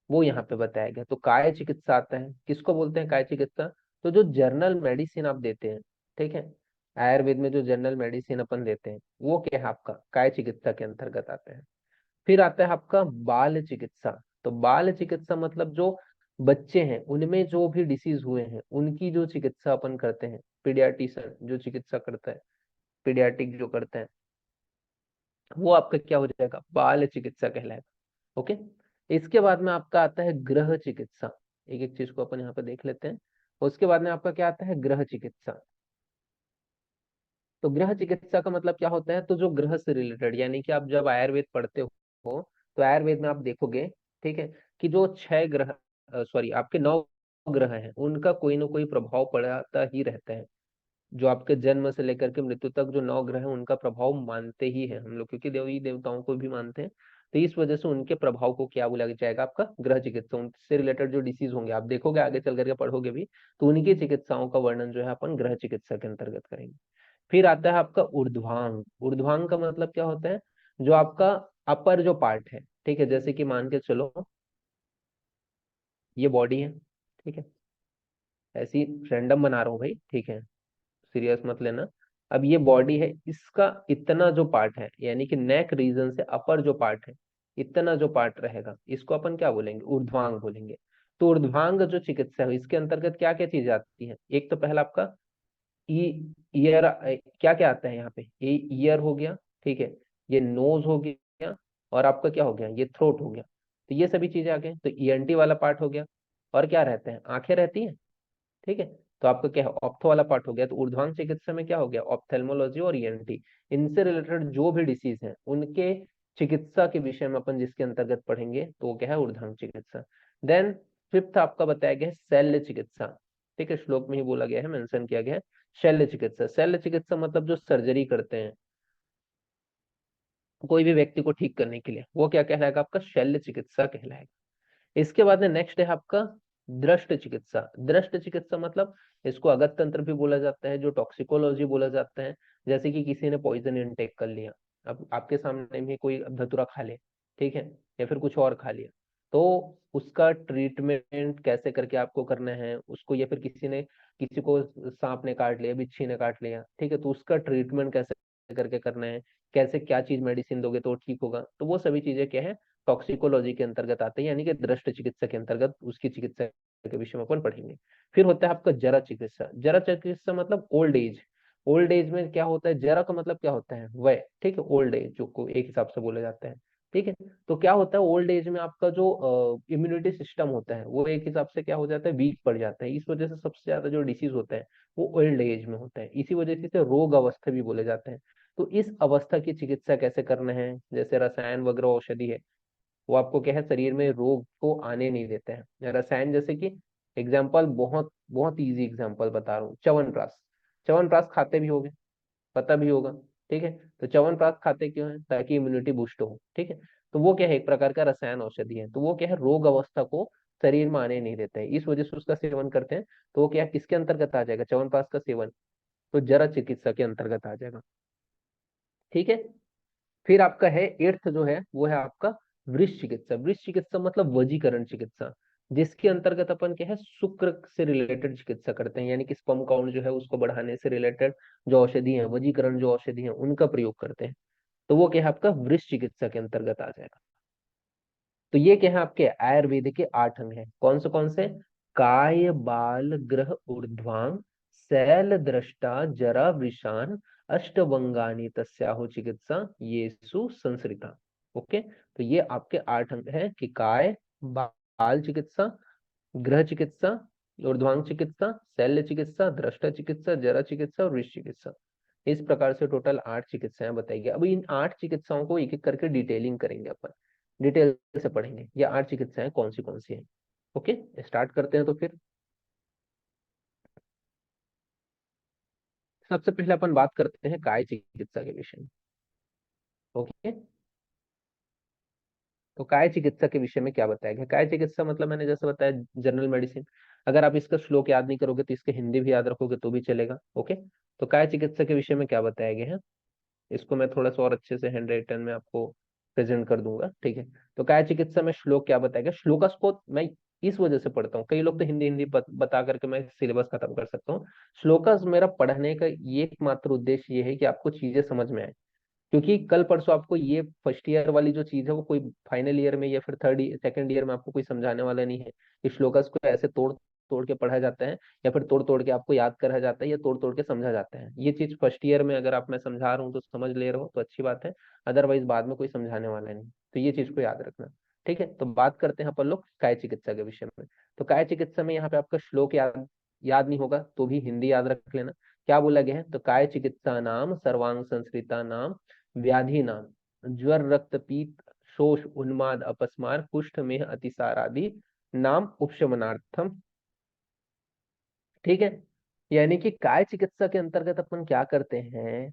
वो यहाँ पे बताया गया। तो काय चिकित्सा आता है, किसको बोलते हैं काय चिकित्सा? तो जो जर्नल मेडिसिन आप देते हैं, ठीक है, आयुर्वेद में जो जनरल मेडिसिन अपन देते हैं वो क्या है आपका काय चिकित्सा के अंतर्गत आते हैं। फिर आता है आपका बाल चिकित्सा। तो बाल चिकित्सा मतलब जो बच्चे हैं उनमें जो भी डिसीज हुए हैं उनकी जो चिकित्सा अपन करते हैं, पीडियाट्रिशियन जो चिकित्सा करता है, पीडियाट्रिक जो करते हैं, वो आपका क्या हो जाएगा, बाल चिकित्सा कहलाएगा। ओके, इसके बाद में आपका आता है गृह चिकित्सा। एक एक चीज को अपन यहाँ पे देख लेते हैं। उसके बाद में आपका क्या आता है, गृह चिकित्सा। तो गृह चिकित्सा का मतलब क्या होता है, तो जो गृह से रिलेटेड, यानी कि आप जब आयुर्वेद पढ़ते हो तो आयुर्वेद में आप देखोगे, ठीक है, कि जो 6 ग्रह, सॉरी आपके 9 ग्रह हैं, उनका कोई ना कोई प्रभाव पड़ता ही रहता है। जो आपके जन्म से लेकर के मृत्यु तक जो 9 ग्रह हैं उनका प्रभाव मानते ही है हम लोग, क्योंकि देवी देवताओं को भी मानते हैं। तो इस वजह से उनके प्रभाव को क्या बोला जाएगा, आपका गृह चिकित्सा। उनसे रिलेटेड जो डिसीज होंगे आप देखोगे आगे चल करके पढ़ोगे भी, तो उनकी चिकित्साओं का वर्णन जो है अपन गृह चिकित्सा के अंतर्गत करेंगे। फिर आता है आपका ऊर्ध्वांग। ऊर्ध्वांग का मतलब क्या होता है, जो आपका अपर जो पार्ट है, ठीक है, जैसे कि मान के चलो ये बॉडी है, ठीक है, ऐसी रैंडम बना रहा हूँ भाई, ठीक है, सीरियस मत लेना। अब ये बॉडी है, इसका इतना जो पार्ट है, यानी कि नेक रीजन से अपर जो पार्ट है, इतना जो पार्ट रहेगा, इसको अपन क्या बोलेंगे, ऊर्ध्वांग बोलेंगे। तो ऊर्ध्वांग जो चिकित्सा है इसके अंतर्गत क्या क्या चीज आती है, एक तो पहला आपका ईयर, क्या क्या आता है यहाँ पे, ये ईयर हो गया, ठीक है, ये नोज हो गया, और आपका क्या हो गया, ये थ्रोट हो गया। तो ये सभी चीजें आ गई। तो ईएनटी वाला पार्ट हो गया, और क्या रहते हैं, आंखें रहती हैं, ठीक है। तो आपका क्या है, ऑप्थो वाला पार्ट हो गया। तो ऊर्ध्वांग चिकित्सा में क्या हो गया, ऑप्थेल्मोलॉजी और ईएनटी, इनसे रिलेटेड जो भी डिसीज है उनके चिकित्सा के विषय में अपन जिसके अंतर्गत पढ़ेंगे तो वो क्या है, ऊर्ध्वांग चिकित्सा। देन फिफ्थ आपका बताया गया है शल्य चिकित्सा। ठीक है, श्लोक में ही बोला गया है, मेंशन किया गया है शल्य चिकित्सा। शल्य चिकित्सा मतलब जो सर्जरी करते हैं कोई भी व्यक्ति को ठीक करने के लिए, वो क्या कहलाएगा, आपका शल्य चिकित्सा कहलाएगा। इसके बाद में नेक्स्ट है आपका दृष्ट चिकित्सा। दृष्ट चिकित्सा मतलब इसको अगत तंत्र भी बोला जाता है, जो टॉक्सिकोलॉजी बोला जाता है। जैसे कि किसी ने पॉइजन इनटेक कर लिया, अब आपके सामने में कोई धतूरा खा ले, ठीक है, या फिर कुछ और खा लिया, तो उसका ट्रीटमेंट कैसे करके आपको करना है उसको, या फिर किसी ने, किसी को सांप ने काट लिया, बिच्छी ने काट लिया, ठीक है, तो उसका ट्रीटमेंट कैसे करके करना है, कैसे क्या चीज मेडिसिन दोगे तो ठीक होगा, तो वो सभी चीजें क्या है, टॉक्सिकोलॉजी के अंतर्गत आते हैं, यानी कि दृष्ट चिकित्सा के अंतर्गत उसकी चिकित्सा के विषय में अपन पढ़ेंगे। फिर होता है आपका जरा चिकित्सा। जरा चिकित्सा मतलब ओल्ड एज। ओल्ड एज में क्या होता है, जरा का मतलब क्या होता है, वय, ठीक है, ओल्ड एज जो को एक हिसाब से बोला जाता है, ठीक है। तो क्या होता है, ओल्ड एज में आपका जो इम्यूनिटी सिस्टम होता है वो एक हिसाब से क्या हो जाता है, वीक पड़ जाता है। इस वजह से सबसे ज्यादा जो डिसीज होता है वो ओल्ड एज में होता है। इसी वजह से इसे रोग अवस्था भी बोले जाते हैं। तो इस अवस्था की चिकित्सा कैसे करना है, जैसे रसायन वगैरह औषधि है, वो आपको क्या है, शरीर में रोग को आने नहीं देते हैं। रसायन जैसे कि एग्जाम्पल, बहुत बहुत इजी एग्जाम्पल बता रहा हूँ, च्यवनप्राश। च्यवनप्राश खाते भी होगे, पता भी होगा, ठीक है। तो च्यवनप्राश खाते क्यों है, ताकि इम्यूनिटी बूस्ट हो, ठीक है। तो वो क्या है, एक प्रकार का रसायन औषधि है। तो वो क्या है, रोग अवस्था को शरीर में आने नहीं देता है, इस वजह से उसका सेवन करते हैं। तो वो क्या है, किसके अंतर्गत आ जाएगा, च्यवनप्राश का सेवन, तो जरा चिकित्सा के अंतर्गत आ जाएगा, ठीक है। फिर आपका है एट्थ जो है वो है आपका वृक्ष चिकित्सा। वृक्ष चिकित्सा मतलब वजीकरण चिकित्सा, जिसके अंतर्गत अपन क्या है, शुक्र से रिलेटेड चिकित्सा करते हैं, यानी कि स्पर्म काउंट जो है उसको बढ़ाने से रिलेटेड जो औषधि है, वजीकरण जो औषधि है उनका प्रयोग करते हैं। तो वो क्या है, आपका वृक्ष चिकित्सा के अंतर्गत आ जाएगा। तो ये क्या है, आपके आयुर्वेद के 8 अंग हैं, कौन से, काय बाल ग्रह ऊर्ध्वांग शैल दृष्टा जरा वृषान अष्टवंगानी तस्याहु चिकित्सा येसु संसृता। ओके, तो ये आपके 8 अंग हैं कि काय बाल चिकित्सा, गृह चिकित्सा, ऊर्ध्वांग चिकित्सा, शल्य चिकित्सा, दृष्टा चिकित्सा, जरा चिकित्सा और वृष चिकित्सा। इस प्रकार से टोटल 8 चिकित्साएं बताई गई। अब इन 8 चिकित्साओं को एक एक करके डिटेलिंग करेंगे अपन, डिटेल से पढ़ेंगे ये 8 चिकित्साएं कौन सी हैं। ओके, स्टार्ट करते हैं तो फिर सबसे पहले अपन बात करते हैं काय चिकित्सा के विषय में। ओके, तो काय चिकित्सा के विषय में क्या बताया गया? काय चिकित्सा मतलब मैंने जैसे बताया जनरल मेडिसिन। अगर आप इसका श्लोक याद नहीं करोगे तो इसके हिंदी भी याद रखोगे तो भी चलेगा। ओके, तो काय चिकित्सा के विषय में क्या बताया गया है, इसको मैं थोड़ा सा और अच्छे से हैंड राइटन में आपको प्रेजेंट कर दूंगा। ठीक है, तो काय चिकित्सा में श्लोक क्या बताएगा, श्लोकस को मैं इस वजह से पढ़ता हूँ, कई लोग तो हिंदी हिंदी बता करके मैं सिलेबस खत्म कर सकता हूँ। श्लोकस मेरा पढ़ने का ये एकमात्र उद्देश्य ये है कि आपको चीजें समझ में आए, क्योंकि कल परसों आपको ये फर्स्ट ईयर वाली जो चीज है वो कोई फाइनल ईयर में या फिर सेकंड ईयर में आपको कोई समझाने वाला नहीं है कि श्लोकस को ऐसे तोड़ तोड़ के पढ़ा जाता है या फिर तोड़ तोड़ के आपको याद करा जाता है या तोड़ तोड़ के समझा जाता है। ये चीज फर्स्ट ईयर में अगर आप मैं समझा रहा हूँ तो समझ ले रहे हो तो अच्छी बात है, अदरवाइज बाद में कोई समझाने वाला नहीं। तो ये चीज को याद रखना। ठीक है, तो बात करते हैं अपन लोग काय चिकित्सा के विषय में। तो काय चिकित्सा में यहाँ पे आपका श्लोक याद याद नहीं होगा तो भी हिंदी याद रख लेना। क्या बोला गया है, तो काय चिकित्सा नाम सर्वांग संसृता नाम व्याधि नाम ज्वर रक्त पीत शोष उन्माद अपस्मार कुष्ठ मेह अतिसार आदि नाम उपशमनार्थम। ठीक है, यानी कि काय चिकित्सा के अंतर्गत अपन क्या करते हैं,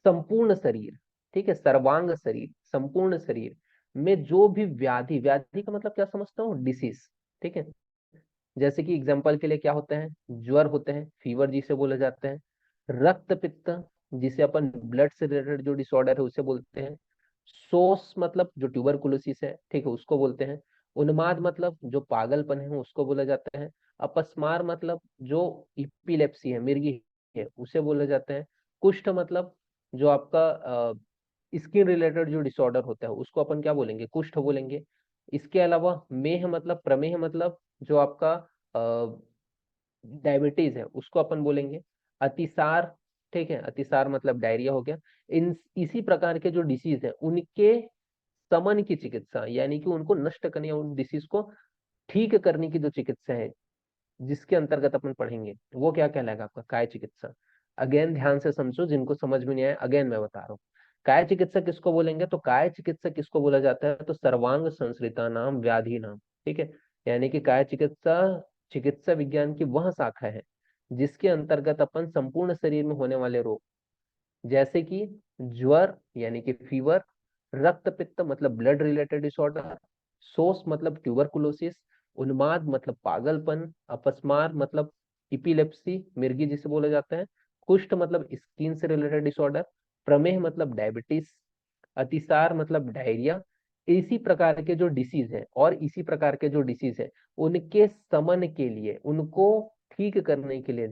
संपूर्ण शरीर, ठीक है, सर्वांग शरीर, संपूर्ण शरीर में जो भी व्याधि, व्याधि का मतलब क्या समझता हूँ, डिसीज। ठीक है, जैसे कि एग्जाम्पल के लिए क्या होते हैं, ज्वर होते हैं, फीवर जिसे बोले जाते हैं, रक्त पित्त जिसे अपन ब्लड से रिलेटेड जो डिसऑर्डर है उसे बोलते हैं, सोस मतलब जो ट्यूबरकुलोसिस है, ठीक है, उसको बोलते हैं, उन्माद मतलब जो पागलपन है उसको बोला जाता है, अपस्मार मतलब जो इपिलेप्सी है, मिर्गी है, उसे बोला जाता है, कुष्ठ मतलब जो आपका स्किन रिलेटेड जो डिसऑर्डर होता है उसको अपन क्या बोलेंगे, कुष्ठ बोलेंगे। इसके अलावा मेह मतलब प्रमेह मतलब जो आपका डायबिटीज है उसको अपन बोलेंगे, अतिसार, ठीक है, अतिसार मतलब डायरिया हो गया। इन इसी प्रकार के जो डिसीज है उनके समन की चिकित्सा, यानी कि उनको नष्ट करने या उन डिसीज को ठीक करने की जो चिकित्सा है जिसके अंतर्गत अपन पढ़ेंगे वो क्या कहलाएगा, आपका काय चिकित्सा। अगेन ध्यान से समझो, जिनको समझ में नहीं आया अगेन मैं बता रहा हूँ। काय चिकित्सा किसको बोलेंगे, तो काय चिकित्सा किसको बोला जाता है, तो सर्वांग संसृता नाम व्याधि नाम। ठीक है, यानी कि काय चिकित्सा चिकित्सा विज्ञान की वह शाखा है जिसके अंतर्गत अपन संपूर्ण शरीर में होने वाले रोग, जैसे कि ज्वर यानी कि फीवर, रक्त पित्त मतलब ब्लड रिलेटेड डिसऑर्डर, सोस मतलब ट्यूबरकुलोसिस, उन्माद मतलब पागलपन, अपस्मार मतलब इपिलेप्सी मिर्गी जिसे बोला जाता है, कुष्ठ मतलब स्किन से रिलेटेड डिसऑर्डर, प्रमेह मतलब डायबिटीज, अतिसार मतलब डायरिया, इसी प्रकार के जो डिसीज है और इसी प्रकार के जो डिसीज है उनके समन के लिए, उनको ठीक करने के लिए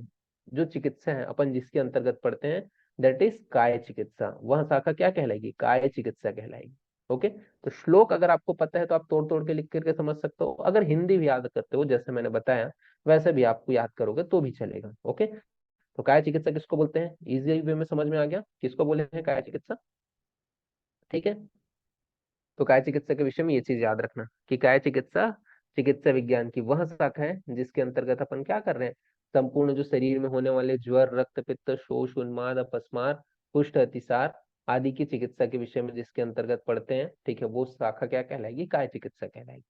जो चिकित्सा है अपन जिसके अंतर्गत पढ़ते हैं, दैट इज काय चिकित्सा। वह शाखा क्या कहलाएगी, काय चिकित्सा कहलाएगी। ओके, तो श्लोक अगर आपको पता है तो आप तोड़ तोड़ के लिख करके समझ सकते हो, अगर हिंदी भी याद करते हो जैसे मैंने बताया वैसे भी आपको याद करोगे तो भी चलेगा। ओके, तो काय चिकित्सा किसको बोलते हैं, इजी वे में समझ में आ गया किसको बोले हैं काय चिकित्सा। ठीक है, तो काय चिकित्सा के विषय में ये चीज याद रखना कि काय चिकित्सा चिकित्सा विज्ञान की वह शाखा है जिसके अंतर्गत अपन क्या कर रहे हैं, संपूर्ण जो शरीर में होने वाले ज्वर रक्त पित्त शोष उन्माद अपस्मार कुष्ठ अतिसार आदि की चिकित्सा के विषय में जिसके अंतर्गत पढ़ते हैं, ठीक है, वो शाखा क्या कहलाएगी, काय चिकित्सा कहलाएगी।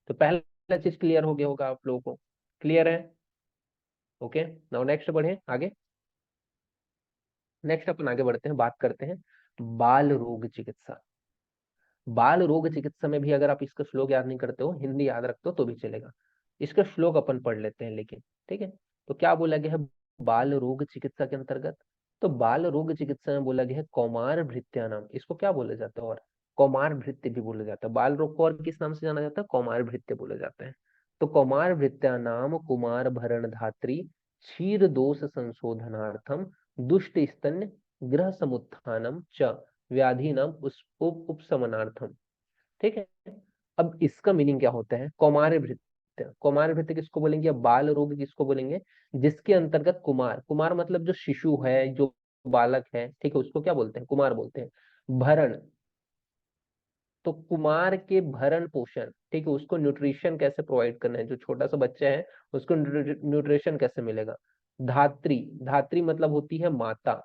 तो पहला चीज क्लियर हो गया होगा आप लोगों को, क्लियर है। ओके, नाउ नेक्स्ट बढ़े आगे। नेक्स्ट अपन आगे बढ़ते हैं, बात करते हैं बाल रोग चिकित्सा। बाल रोग चिकित्सा में भी अगर आप इसका श्लोक याद नहीं करते हो, हिंदी याद रखते हो तो भी चलेगा। इसका श्लोक अपन पढ़ लेते हैं लेकिन, ठीक है। तो क्या बोला गया है बाल रोग चिकित्सा के अंतर्गत, तो बाल रोग चिकित्सा में बोला गया है कौमार भृत्या नाम, इसको क्या बोला जाता है, और कौमार भृत्य भी बोला जाता है। बाल रोग को और किस नाम से जाना जाता है, कौमार भृत्य बोला जाता है। तो कौमार भृत्या नाम कुमार भरण धात्री क्षीर दोष संशोधनार्थम दुष्ट स्तन्य ग्रह समुत्थानम च व्याधि नाम उपशमनार्थम। ठीक है, अब इसका मीनिंग क्या होता है, कौमार भृत्य, कौमार भृत्य किसको बोलेंगे, या बाल रोग किसको बोलेंगे, जिसके अंतर्गत कुमार, कुमार मतलब जो शिशु है जो बालक है, ठीक है, उसको क्या बोलते हैं, कुमार बोलते हैं। भरण, तो कुमार के भरण पोषण, ठीक है, उसको न्यूट्रिशन कैसे प्रोवाइड करना है, जो छोटा सा बच्चा है उसको न्यूट्रिशन कैसे मिलेगा। धात्री, धात्री मतलब होती है माता।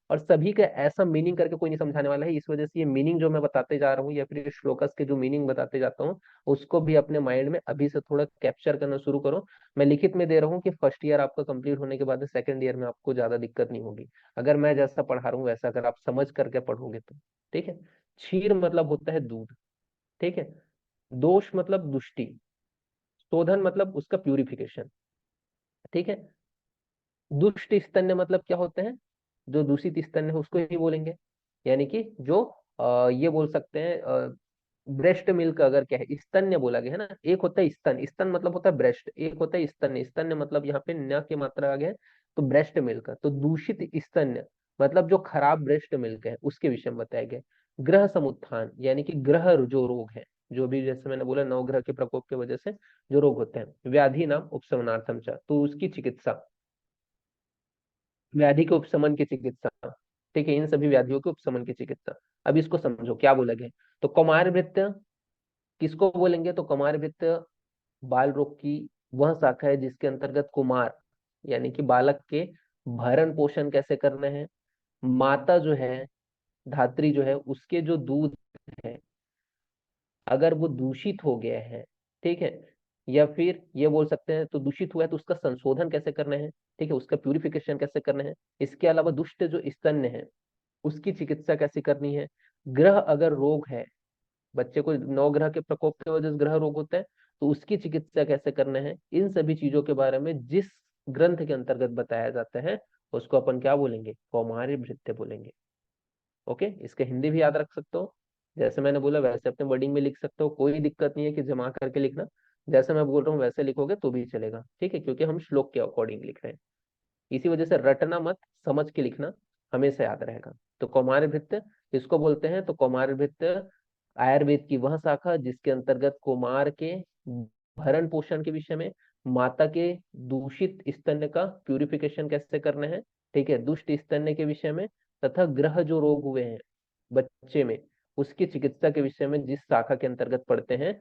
और सभी का ऐसा मीनिंग करके कोई नहीं समझाने वाला है, इस वजह से ये मीनिंग जो मैं बताते जा रहा हूँ या फिर ये श्लोकस के जो मीनिंग बताते जाता हूँ उसको भी अपने माइंड में अभी से थोड़ा कैप्चर करना शुरू करो। मैं लिखित में दे रहा हूँ कि फर्स्ट ईयर आपका कंप्लीट होने के बाद सेकंड ईयर में आपको ज्यादा दिक्कत नहीं होगी, अगर मैं जैसा पढ़ा रहा हूँ वैसा अगर आप समझ करके पढ़ोगे तो। ठीक है। क्षीर मतलब होता है दूध। ठीक है। दोष मतलब दुष्टि। शोधन मतलब उसका प्यूरिफिकेशन। ठीक है। दुष्ट स्तन्य मतलब क्या होते हैं, जो दूषित स्तन्य है उसको ही बोलेंगे। यानी कि जो ये बोल सकते हैं ब्रेस्ट मिल्क, अगर क्या है स्तन्य बोला गया है ना, एक होता है स्तन, स्तन मतलब होता है ब्रेस्ट, एक होता है स्तन्य, स्तन्य मतलब यहाँ पे न की मात्रा आ गया है, तो ब्रेस्ट मिल्क, तो दूषित स्तन्य मतलब जो खराब ब्रेस्ट मिल्क है उसके विषय में बताया गया। ग्रह समुत्थान यानी कि ग्रह जो रोग है, जो भी जैसे मैंने बोला नवग्रह के प्रकोप की वजह से जो रोग होते हैं। व्याधि नाम उपशमनार्थम च, तो उसकी चिकित्सा, व्याधि के उपशमन की चिकित्सा। ठीक है, इन सभी व्याधियों के उपशमन की चिकित्सा। अब इसको समझो क्या बोला गया। तो कौमार भृत्य किसको बोलेंगे, तो कौमार भृत्य बाल रोग की वह शाखा है जिसके अंतर्गत कुमार यानी कि बालक के भरण पोषण कैसे करने हैं, माता जो है, धात्री जो है, उसके जो दूध है अगर वो दूषित हो गया है, ठीक है, या फिर ये बोल सकते हैं तो दूषित हुआ है तो उसका संशोधन कैसे करना है, ठीक है, उसका प्यूरिफिकेशन कैसे करना है। इसके अलावा दुष्ट जो स्तन्य है उसकी चिकित्सा कैसे करनी है। ग्रह अगर रोग है, बच्चे को नौ ग्रह के प्रकोप की वजह से ग्रह रोग होता है, तो उसकी चिकित्सा कैसे करना है, इन सभी चीजों के बारे में जिस ग्रंथ के अंतर्गत बताया जाता है उसको अपन क्या बोलेंगे, कौमार्य भृत्य बोलेंगे। ओके, इसके हिंदी भी याद रख सकते हो, जैसे मैंने बोला वैसे अपने वर्डिंग में लिख सकते हो, कोई दिक्कत नहीं है कि जमा करके लिखना, जैसे मैं बोल रहा हूँ वैसे लिखोगे तो भी चलेगा। ठीक है, क्योंकि हम श्लोक के अकॉर्डिंग लिख रहे हैं, इसी वजह से रटना मत, समझ के लिखना, हमेशा याद रहेगा। तो कौमार्य भृत्य इसको बोलते हैं, तो कौमार्य भृत्य आयुर्वेद की वह शाखा जिसके अंतर्गत कुमार के भरण पोषण के विषय में, माता के दूषित स्तन्य का प्यूरिफिकेशन कैसे करना है, ठीक है, दुष्ट स्तन्य के विषय में, तथा ग्रह जो रोग हुए हैं बच्चे में उसकी चिकित्सा के विषय में जिस शाखा के अंतर्गत पढ़ते हैं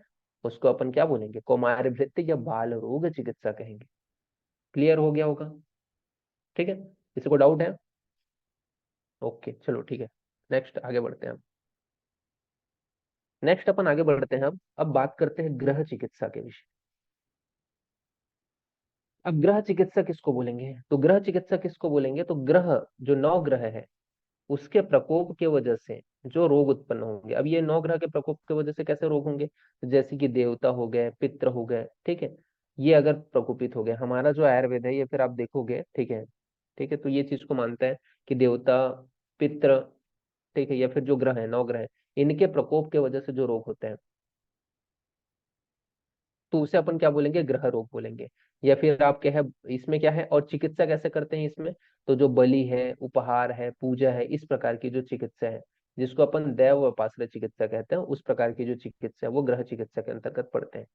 उसको अपन क्या बोलेंगे, कौमार्य भृत्य या बाल रोग चिकित्सा कहेंगे। क्लियर हो गया होगा। ठीक है, किसी को डाउट है। ओके चलो ठीक है, नेक्स्ट आगे बढ़ते हैं हम। नेक्स्ट अपन आगे बढ़ते हैं, अब बात करते हैं ग्रह चिकित्सा के विषय। अब ग्रह चिकित्सा किसको बोलेंगे, तो ग्रह चिकित्सा किसको बोलेंगे, तो ग्रह जो नौ ग्रह है उसके प्रकोप के वजह से जो रोग उत्पन्न होंगे। अब ये नौ ग्रह के प्रकोप की वजह से कैसे रोग होंगे, जैसे कि देवता हो गए, पित्र हो गए, ठीक है, ये अगर प्रकोपित हो गए, हमारा जो आयुर्वेद है ये फिर आप देखोगे, ठीक है, ठीक है, तो ये चीज को मानता है कि देवता, पित्र, ठीक है, या फिर जो ग्रह है नौ ग्रह है, इनके प्रकोप के वजह से जो रोग होते हैं तो उसे अपन क्या बोलेंगे, ग्रह रोग बोलेंगे। या फिर आप क्या है, इसमें क्या है और चिकित्सा कैसे करते हैं इसमें, तो जो बलि है, उपहार है, पूजा है, इस प्रकार की जो चिकित्सा है जिसको अपन दैव उपाश्रय चिकित्सा कहते हैं, उस प्रकार की जो चिकित्सा है वो ग्रह चिकित्सा के अंतर्गत पड़ते हैं।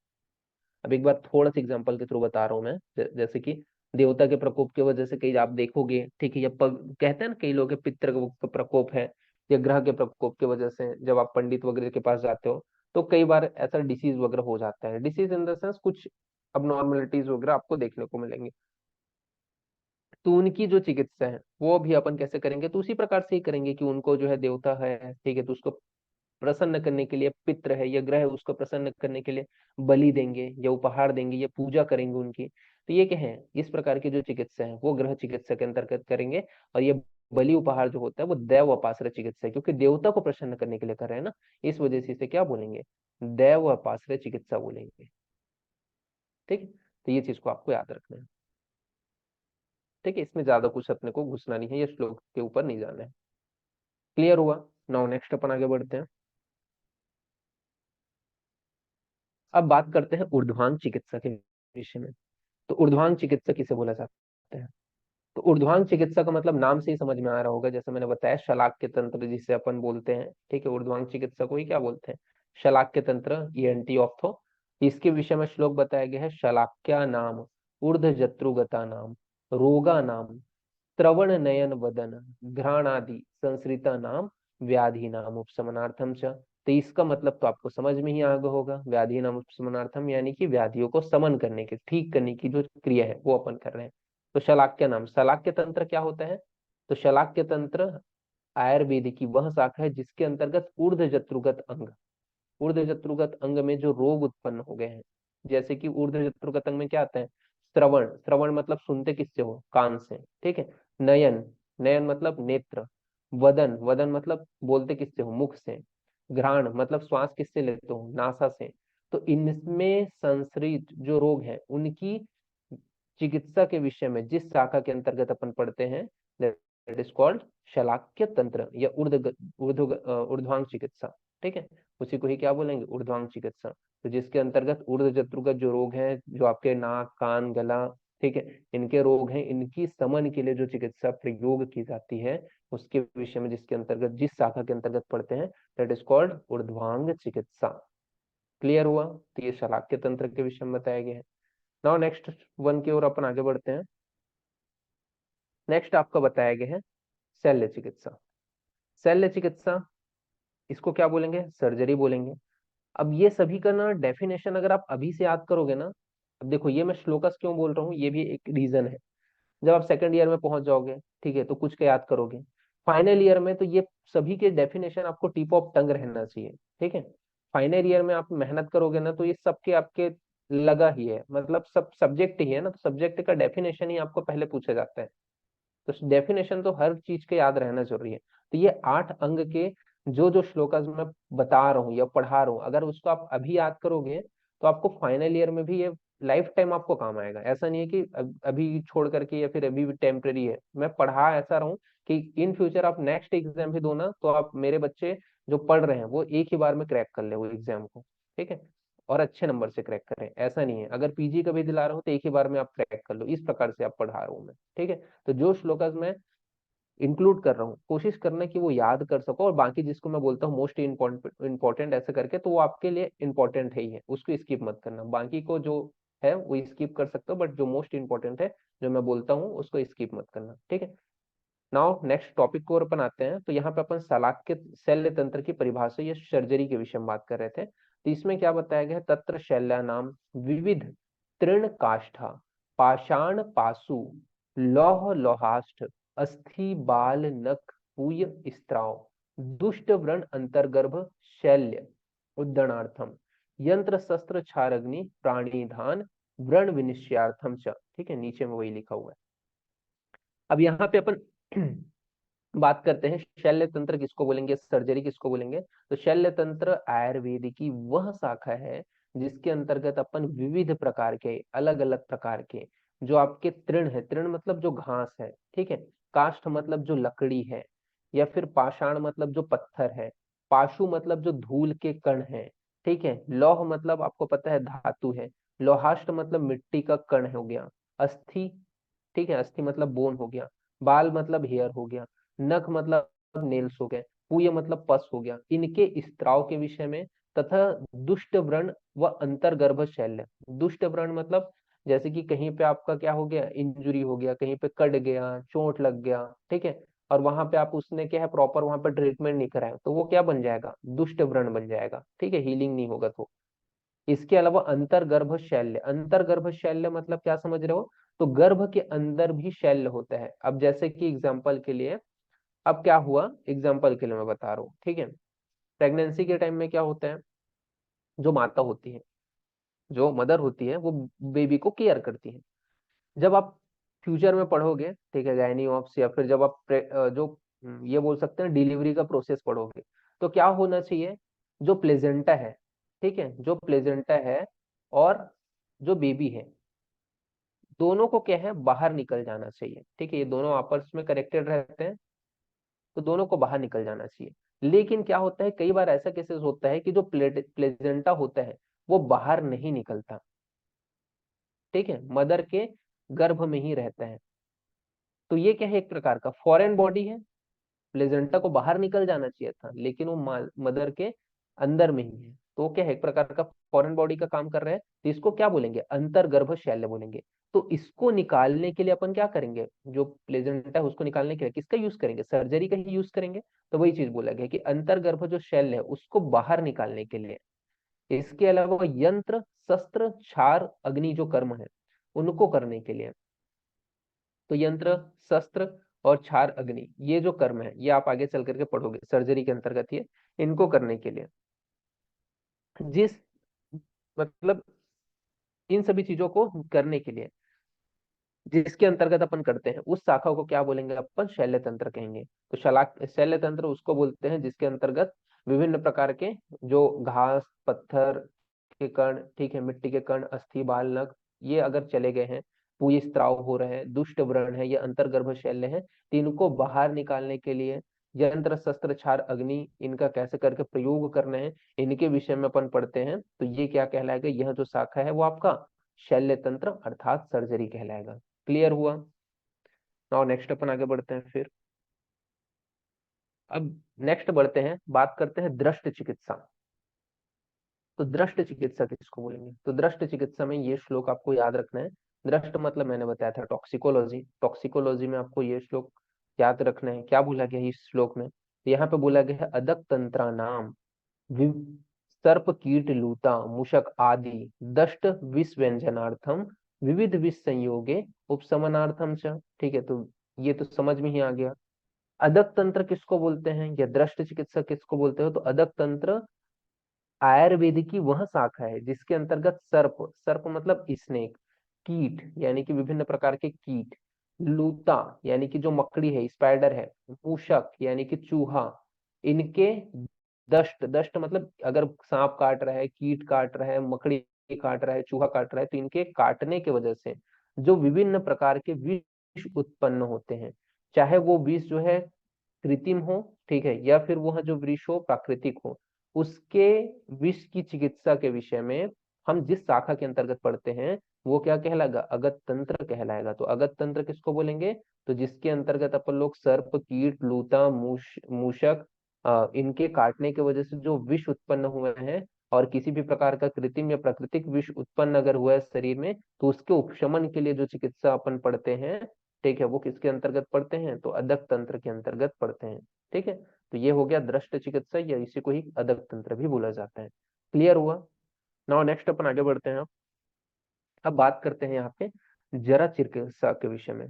अब एक बार थोड़ा सा एग्जांपल के थ्रू बता रहा हूँ मैं, जैसे कि देवता के प्रकोप की वजह से कई आप देखोगे, ठीक है, या कहते हैं ना कई लोग के पितृ का प्रकोप है, या ग्रह के प्रकोप की वजह से जब आप पंडित वगैरह के पास जाते हो तो कई बार ऐसा डिसीज वगैरह हो जाता है, डिसीज इन द सेंस कुछ अबनॉर्मलिटीज वगैरह आपको देखने को मिलेंगे, तो उनकी जो चिकित्सा है वो भी अपन कैसे करेंगे, तो उसी प्रकार से ही करेंगे कि उनको जो है देवता है, ठीक है, तो उसको प्रसन्न करने के लिए, पितृ है या ग्रह है उसको प्रसन्न करने के लिए बलि देंगे या उपहार देंगे या पूजा करेंगे उनकी। तो ये क्या है, इस प्रकार की जो चिकित्सा है वो ग्रह चिकित्सा के अंतर्गत करेंगे। और ये बलि उपहार जो होता है वो दैव अपाश्रय चिकित्सा है, क्योंकि देवता को प्रसन्न करने के लिए कर रहे हैं ना, इस वजह से इसे क्या बोलेंगे, दैव अपाश्रय चिकित्सा बोलेंगे। ठीक है, तो ये चीज को आपको याद रखना है। ठीक है, इसमें ज्यादा कुछ अपने को घुसना नहीं है, ये श्लोक के ऊपर नहीं जाना है। क्लियर हुआ। नाउ नेक्स्ट अपन आगे बढ़ते हैं। अब बात करते हैं ऊर्ध्वांग चिकित्सा के विषय में। तो ऊर्ध्वांग चिकित्सा किसे बोला जाता है, तो ऊर्ध्वांग चिकित्सा का मतलब नाम से ही समझ में आ रहा होगा, जैसे मैंने बताया शलाक्य तंत्र जिसे अपन बोलते हैं, ठीक है, ऊर्ध्वांग चिकित्सा को ही क्या बोलते हैं, शलाक्य तंत्र, ईएनटी ऑर्थो। इसके विषय में श्लोक बताया गया है, शलाक्या नाम ऊर्ध्व जत्रुगता नाम रोगा नाम त्रवण नयन वदन घ्राणादि संसृता नाम व्याधि नाम उपशमनार्थम च। तो इसका मतलब तो आपको समझ में ही आ गया होगा, व्याधि नाम उपशमनार्थम, यानी कि व्याधियों को समन करने की, ठीक करने की जो क्रिया है वो अपन कर रहे हैं। तो शलाक्य नाम, शलाक्य तंत्र क्या होता है? तो शलाक्य तंत्र आयुर्वेद की वह शाखा है जिसके अंतर्गत ऊर्ध्व जत्रुगत अंग, ऊर्ध्व जत्रुगत अंग में जो रोग उत्पन्न हो गए हैं, जैसे कि ऊर्ध्व जत्रुगत अंग में क्या आता है? श्रवण, श्रवण मतलब सुनते किससे हो? कान से, ठीक है। नयन, नयन मतलब नेत्र। वदन, वदन मतलब बोलते किससे हो? मुख से। घ्राण मतलब श्वास किससे लेते हो? नासा से। तो इनमें संश्रित जो रोग हैं उनकी चिकित्सा के विषय में जिस शाखा के अंतर्गत अपन पढ़ते हैं, दैट इज कॉल्ड शलाक्य तंत्र या ऊर्ध्वांग चिकित्सा, ठीक है। उसी को ही क्या बोलेंगे? ऊर्ध्वांग चिकित्सा। तो जिसके अंतर्गत ऊर्ध्व जत्रुगत जो रोग हैं, जो आपके नाक कान गला, ठीक है, इनके रोग हैं, इनकी समन के लिए जो चिकित्सा प्रयोग की जाती है उसके विषय में जिसके अंतर्गत जिस शाखा के अंतर्गत पढ़ते हैं, दैट इज कॉल्ड ऊर्ध्वांग चिकित्सा। क्लियर हुआ? तो ये शलाक्य तंत्र के विषय में बताया गया है। नाउ नेक्स्ट वन की ओर अपन आगे बढ़ते हैं। नेक्स्ट आपका बताया गया है शल्य चिकित्सा। शल्य चिकित्सा, इसको क्या बोलेंगे? सर्जरी बोलेंगे। अब ये सभी का ना डेफिनेशन अगर आप अभी से याद करोगे ना, अब देखो ये मैं श्लोकस क्यों बोल रहा हूँ, ये भी एक रीजन है। जब आप सेकंड ईयर में पहुंच जाओगे, ठीक है, तो कुछ का याद करोगे। फाइनल ईयर में तो ये सभी के डेफिनेशन आपको टिप ऑफ टंग रहना चाहिए, ठीक है। फाइनल ईयर में आप मेहनत करोगे ना, तो ये सबके आपके लगा ही है, मतलब सब सब्जेक्ट ही है ना, तो सब्जेक्ट का डेफिनेशन ही आपको पहले पूछा जाता है। तो डेफिनेशन तो हर चीज के याद रहना जरूरी है। तो ये 8 अंग के जो जो श्लोकास मैं बता रहा हूँ या पढ़ा रहा हूँ, अगर उसको आप अभी याद करोगे तो आपको फाइनल ईयर में भी ये लाइफ टाइम आपको काम आएगा। ऐसा नहीं है कि अभी छोड़ करके या फिर अभी भी टेम्परेरी है, मैं पढ़ा ऐसा रहा हूँ कि इन फ्यूचर आप नेक्स्ट एग्जाम भी दो ना, तो आप मेरे बच्चे जो पढ़ रहे हैं वो एक ही बार में क्रैक कर ले वो एग्जाम को, ठीक है, और अच्छे नंबर से क्रैक करें। ऐसा नहीं है, अगर पीजी का भी दिला रहा हूँ तो एक ही बार में आप क्रैक कर लो, इस प्रकार से आप पढ़ा रहा हूँ मैं, ठीक है। तो जो श्लोकास मैं इंक्लूड कर रहा हूँ, कोशिश करना कि वो याद कर सको, और बाकी जिसको मैं बोलता हूँ मोस्ट इम्पोर्टेंट ऐसे करके, तो वो आपके लिए इंपॉर्टेंट है ही है, उसको स्किप मत करना। बाकी को जो है वो स्किप कर सकते हो, बट जो मोस्ट इंपॉर्टेंट है जो मैं बोलता हूँ उसको स्किप मत करना, ठीक है। नाउ नेक्स्ट टॉपिक को और अपन आते हैं। तो यहाँ पे अपन शलाक्य शल्य तंत्र की परिभाषा या सर्जरी के विषय में बात कर रहे थे। तो इसमें क्या बताया गया है? तत्र शल्या नाम विविध तृण काष्ठा पाषाण पाशु लौह लोहाष्ट अस्थि बाल नख पूय स्त्राव दुष्ट व्रण अंतर्गर्भ शल्य उद्धरणार्थम यंत्र शस्त्र क्षारग्नि प्राणिधान व्रण विनिश्चयार्थम च, ठीक है, नीचे में वही लिखा हुआ है। अब यहाँ पे अपन बात करते हैं शल्य तंत्र किसको बोलेंगे, सर्जरी किसको बोलेंगे। तो शल्य तंत्र आयुर्वेद की वह शाखा है जिसके अंतर्गत अपन विविध प्रकार के, अलग अलग प्रकार के जो आपके तृण है, तृण मतलब जो घास है, ठीक है, काष्ठ मतलब जो लकड़ी है, या फिर पाषाण मतलब जो पत्थर है, पाशु मतलब जो धूल के कण है, ठीक है, लौह मतलब आपको पता है धातु है, लोहाष्ट मतलब मिट्टी का कण हो गया, अस्थि, ठीक है, अस्थि मतलब बोन हो गया, बाल मतलब हेयर हो गया, नख मतलब नेल्स हो गए, पूय मतलब पस हो गया, इनके स्त्राव के विषय में, तथा दुष्ट व्रण व अंतर्गर्भ शल्य। दुष्ट व्रण मतलब जैसे कि कहीं पे आपका क्या हो गया, इंजुरी हो गया, कहीं पे कट गया, चोट लग गया, ठीक है, और वहां पे आप उसने क्या है प्रॉपर वहां पे ट्रीटमेंट नहीं कराया, तो वो क्या बन जाएगा? दुष्ट व्रण बन जाएगा, ठीक है, हीलिंग नहीं होगा। तो इसके अलावा अंतर्गर्भ शैल्य, अंतर्गर्भ शैल्य मतलब क्या समझ रहे हो? तो गर्भ के अंदर भी शैल्य होता है। अब जैसे कि एग्जाम्पल के लिए, अब क्या हुआ एग्जाम्पल के लिए मैं बता रहा हूँ, ठीक है। प्रेगनेंसी के टाइम में क्या होता है, जो माता होती है, जो मदर होती है, वो बेबी को केयर करती है। जब आप फ्यूचर में पढ़ोगे, ठीक है, गायनी ऑप्स, या फिर जब आप जो ये बोल सकते हैं डिलीवरी का प्रोसेस पढ़ोगे, तो क्या होना चाहिए? जो प्लेजेंटा है, ठीक है, जो प्लेजेंटा है और जो बेबी है, दोनों को क्या है, बाहर निकल जाना चाहिए, ठीक है, ये दोनों आपस में कनेक्टेड रहते हैं, तो दोनों को बाहर निकल जाना चाहिए। लेकिन क्या होता है, कई बार ऐसा केसेस होता है कि जो प्लेजेंटा होता है वो बाहर नहीं निकलता, ठीक है, मदर के गर्भ में ही रहता है। तो ये क्या है, एक प्रकार का फॉरेन बॉडी है, प्लेजेंटा को बाहर निकल जाना चाहिए था लेकिन वो मदर के अंदर में ही है। तो वो क्या है, एक प्रकार का फॉरेन बॉडी का काम कर रहा है, तो इसको क्या बोलेंगे, अंतर्गर्भ शैल्य बोलेंगे। तो इसको निकालने के लिए अपन क्या करेंगे, जो प्लेजेंटा है उसको निकालने के लिए किसका यूज करेंगे, सर्जरी का ही यूज करेंगे। तो वही चीज बोला गया कि अंतर्गर्भ जो शैल्य है उसको बाहर निकालने के लिए। इसके अलावा यंत्र, शस्त्र, क्षार, अग्नि जो कर्म है उनको करने के लिए। तो यंत्र, शस्त्र और क्षार, अग्नि, ये जो कर्म है ये आप आगे चल करके पढ़ोगे, सर्जरी के अंतर्गत ही है। इनको करने के लिए जिस मतलब इन सभी चीजों को करने के लिए जिसके अंतर्गत अपन करते हैं उस शाखा को क्या बोलेंगे, अपन शैल्य तंत्र कहेंगे। तो शैल्य तंत्र उसको बोलते हैं जिसके अंतर्गत विभिन्न प्रकार के जो घास, पत्थर के कण, ठीक है, मिट्टी के कण, अस्थि, बाल, नख, ये अगर चले गए हैं, पूय स्त्राव हो रहे हैं, दुष्ट व्रण है, ये अंतर्गर्भ शैल्य है, तो इनको बाहर निकालने के लिए यंत्र, शस्त्र, क्षार, अग्नि, इनका कैसे करके प्रयोग करना है, इनके विषय में अपन पढ़ते हैं। तो ये क्या कहलाएगा, यह जो शाखा है वो आपका शल्य तंत्र अर्थात सर्जरी कहलाएगा। क्लियर हुआ। नाउ नेक्स्ट अपन आगे बढ़ते हैं फिर। अब नेक्स्ट बढ़ते हैं, बात करते हैं दृष्ट चिकित्सा। तो दृष्ट चिकित्सा किसको बोलेंगे, तो दृष्ट चिकित्सा में ये श्लोक आपको याद रखना है। दृष्ट मतलब मैंने बताया था टॉक्सिकोलॉजी, टॉक्सिकोलॉजी में आपको ये श्लोक याद रखना है। क्या बोला गया है इस श्लोक में, तो यहाँ पे बोला गया है अदक तंत्रा नाम वि- सर्प, कीट, लूता, मूषक आदि दष्ट विष व्यंजनार्थम विविध विष संयोगे उपशमनार्थम च। ठीक है, तो ये तो समझ में ही आ गया। अदक तंत्र किसको बोलते हैं या दृष्ट चिकित्सा किसको बोलते हो, तो अदक तंत्र आयुर्वेद की वह शाखा है जिसके अंतर्गत सर्प, सर्प मतलब स्नेक, कीट यानी कि विभिन्न प्रकार के कीट, लूता यानी कि जो मकड़ी है, स्पाइडर है, मूषक यानी कि चूहा, इनके दष्ट, दष्ट मतलब अगर सांप काट रहा है, कीट काट रहा है, मकड़ी काट रहा है, चूहा काट रहा है, तो इनके काटने की वजह से जो विभिन्न प्रकार के विष उत्पन्न होते हैं, चाहे वो विष जो है कृत्रिम हो, ठीक है, या फिर वह जो विष हो प्राकृतिक हो, उसके विष की चिकित्सा के विषय में हम जिस शाखा के अंतर्गत पढ़ते हैं वो क्या कहलाएगा, अगत तंत्र कहलाएगा। तो अगत तंत्र किसको बोलेंगे, तो जिसके अंतर्गत अपन लोग सर्प, कीट, लूता, मूषक, इनके काटने की वजह से जो विष उत्पन्न हुए हैं, और किसी भी प्रकार का कृत्रिम या प्राकृतिक विष उत्पन्न अगर हुआ है शरीर में, तो उसके उपशमन के लिए जो चिकित्सा अपन पढ़ते हैं, ठीक है, वो किसके अंतर्गत पढ़ते हैं, तो अदक तंत्र के अंतर्गत पढ़ते हैं। ठीक है, तो ये हो गया दृष्ट चिकित्सा, या इसी को ही अदक तंत्र भी बोला जाता है। क्लियर हुआ। नाउ नेक्स्ट अपन आगे बढ़ते हैं। अब बात करते हैं यहाँ पे जरा चिकित्सा के विषय में।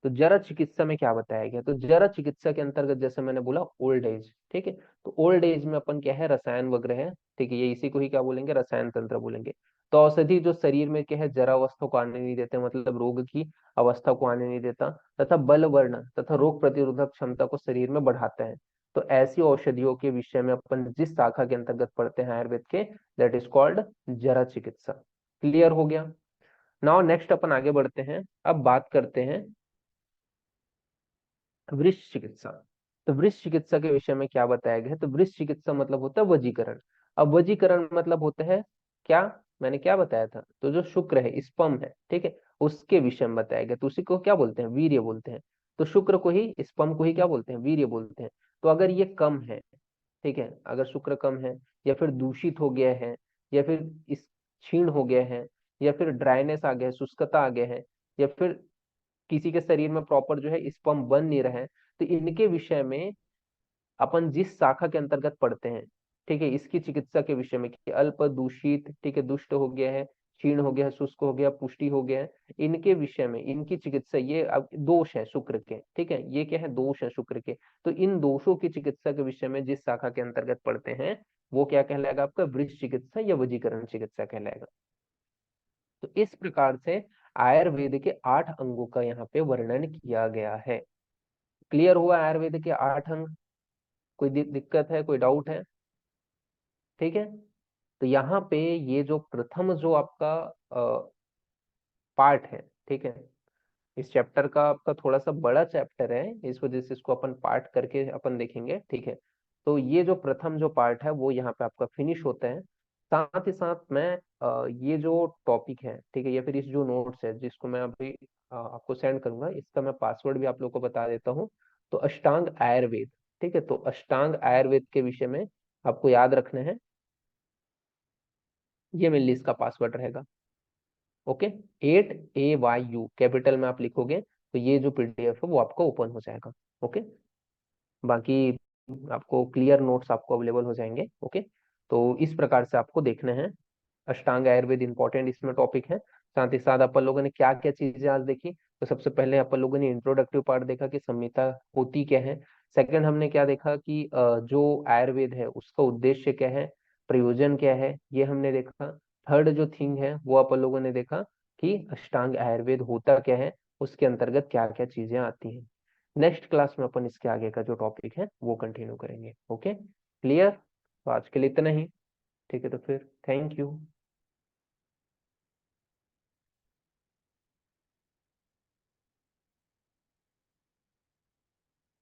तो जरा चिकित्सा में क्या बताया गया, तो जरा चिकित्सा के अंतर्गत जैसे मैंने बोला ओल्ड एज, ठीक है, तो ओल्ड एज में अपन क्या है, रसायन वगैरह है, ठीक है, ये इसी को ही क्या बोलेंगे, रसायन तंत्र बोलेंगे। तो औषधि जो शरीर में क्या है, जरा अवस्था को आने नहीं देते, मतलब रोग की अवस्था को आने नहीं देता, तथा बल वर्ण तथा रोग प्रतिरोधक क्षमता को शरीर में बढ़ाता है। तो ऐसी औषधियों के विषय में अपन जिस शाखा के अंतर्गत पढ़ते हैं आयुर्वेद के, दैट इज कॉल्ड जरा चिकित्सा। क्लियर हो गया। नाउ नेक्स्ट अपन आगे बढ़ते हैं। अब बात करते हैं वृक्ष चिकित्सा। तो वृक्ष चिकित्सा के विषय में क्या बताया गया है, तो वृक्ष चिकित्सा मतलब होता है वजीकरण। अब वजीकरण मतलब होता है क्या, मैंने क्या बताया था, तो जो शुक्र है, स्पर्म है, ठीक है, उसके विषय में बताया गया। तो उसी को क्या बोलते हैं, वीर्य बोलते हैं। तो शुक्र को ही, स्पर्म को ही क्या बोलते हैं, वीर्य बोलते हैं। तो अगर ये कम है, ठीक है, अगर शुक्र कम है, या फिर दूषित हो गया है, या फिर इस क्षीण हो गया है, या फिर ड्राइनेस आ गया है, शुष्कता आ गया है, या फिर किसी के शरीर में प्रॉपर जो है स्पर्म बन नहीं रहा है, तो इनके विषय में अपन जिस शाखा के अंतर्गत पढ़ते हैं, ठीक है, इसकी चिकित्सा के विषय में कि अल्प, दूषित, ठीक है, दुष्ट हो गया है, क्षीण हो गया है, शुष्क हो गया, पुष्टि हो गया है, इनके विषय में इनकी चिकित्सा, ये अब दोष है शुक्र के, ठीक है, ये क्या है, दोष है शुक्र के। तो इन दोषों की चिकित्सा के विषय में जिस शाखा के अंतर्गत पढ़ते हैं वो क्या कहलाएगा, आपका वृक्ष चिकित्सा या वजीकरण चिकित्सा कहलाएगा। तो इस प्रकार से आयुर्वेद के 8 अंगों का यहाँ पे वर्णन किया गया है। क्लियर हुआ आयुर्वेद के 8 अंग। कोई दिक्कत है, कोई डाउट है, ठीक है। तो यहाँ पे ये जो प्रथम जो आपका पार्ट है, ठीक है, इस चैप्टर का आपका थोड़ा सा बड़ा चैप्टर है, इस वजह से इसको अपन पार्ट करके अपन देखेंगे, ठीक है। तो ये जो प्रथम जो पार्ट है वो यहाँ पे आपका फिनिश होता है। साथ ही साथ मैं ये जो टॉपिक है, ठीक है, या फिर इस जो नोट्स है जिसको मैं अभी आपको सेंड करूंगा, इसका मैं पासवर्ड भी आप लोग को बता देता हूँ। तो अष्टांग आयुर्वेद, ठीक है, तो अष्टांग आयुर्वेद के विषय में आपको याद रखना है। ये मेनली इसका पासवर्ड रहेगा। ओके, 8AYU कैपिटल में आप लिखोगे तो ये जो पीडीएफ है वो आपको ओपन हो जाएगा। ओके, बाकी आपको क्लियर नोट्स आपको अवेलेबल हो जाएंगे। ओके, तो इस प्रकार से आपको देखना है। अष्टांग आयुर्वेद इंपॉर्टेंट इसमें टॉपिक है। साथ ही साथ अपन लोगों ने क्या क्या चीजें आज देखी, तो सबसे पहले अपन लोगों ने इंट्रोडक्टिव पार्ट देखा कि संहिता होती क्या है। सेकंड हमने क्या देखा कि जो आयुर्वेद है उसका उद्देश्य क्या है, प्रयोजन क्या है, ये हमने देखा। थर्ड जो थिंग है वो अपन लोगों ने देखा कि अष्टांग आयुर्वेद होता क्या है, उसके अंतर्गत क्या क्या चीजें आती हैं। नेक्स्ट क्लास में अपन इसके आगे का जो टॉपिक है वो कंटिन्यू करेंगे। Okay, clear? तो आज के लिए इतना ही। ठीक है, तो फिर थैंक यू।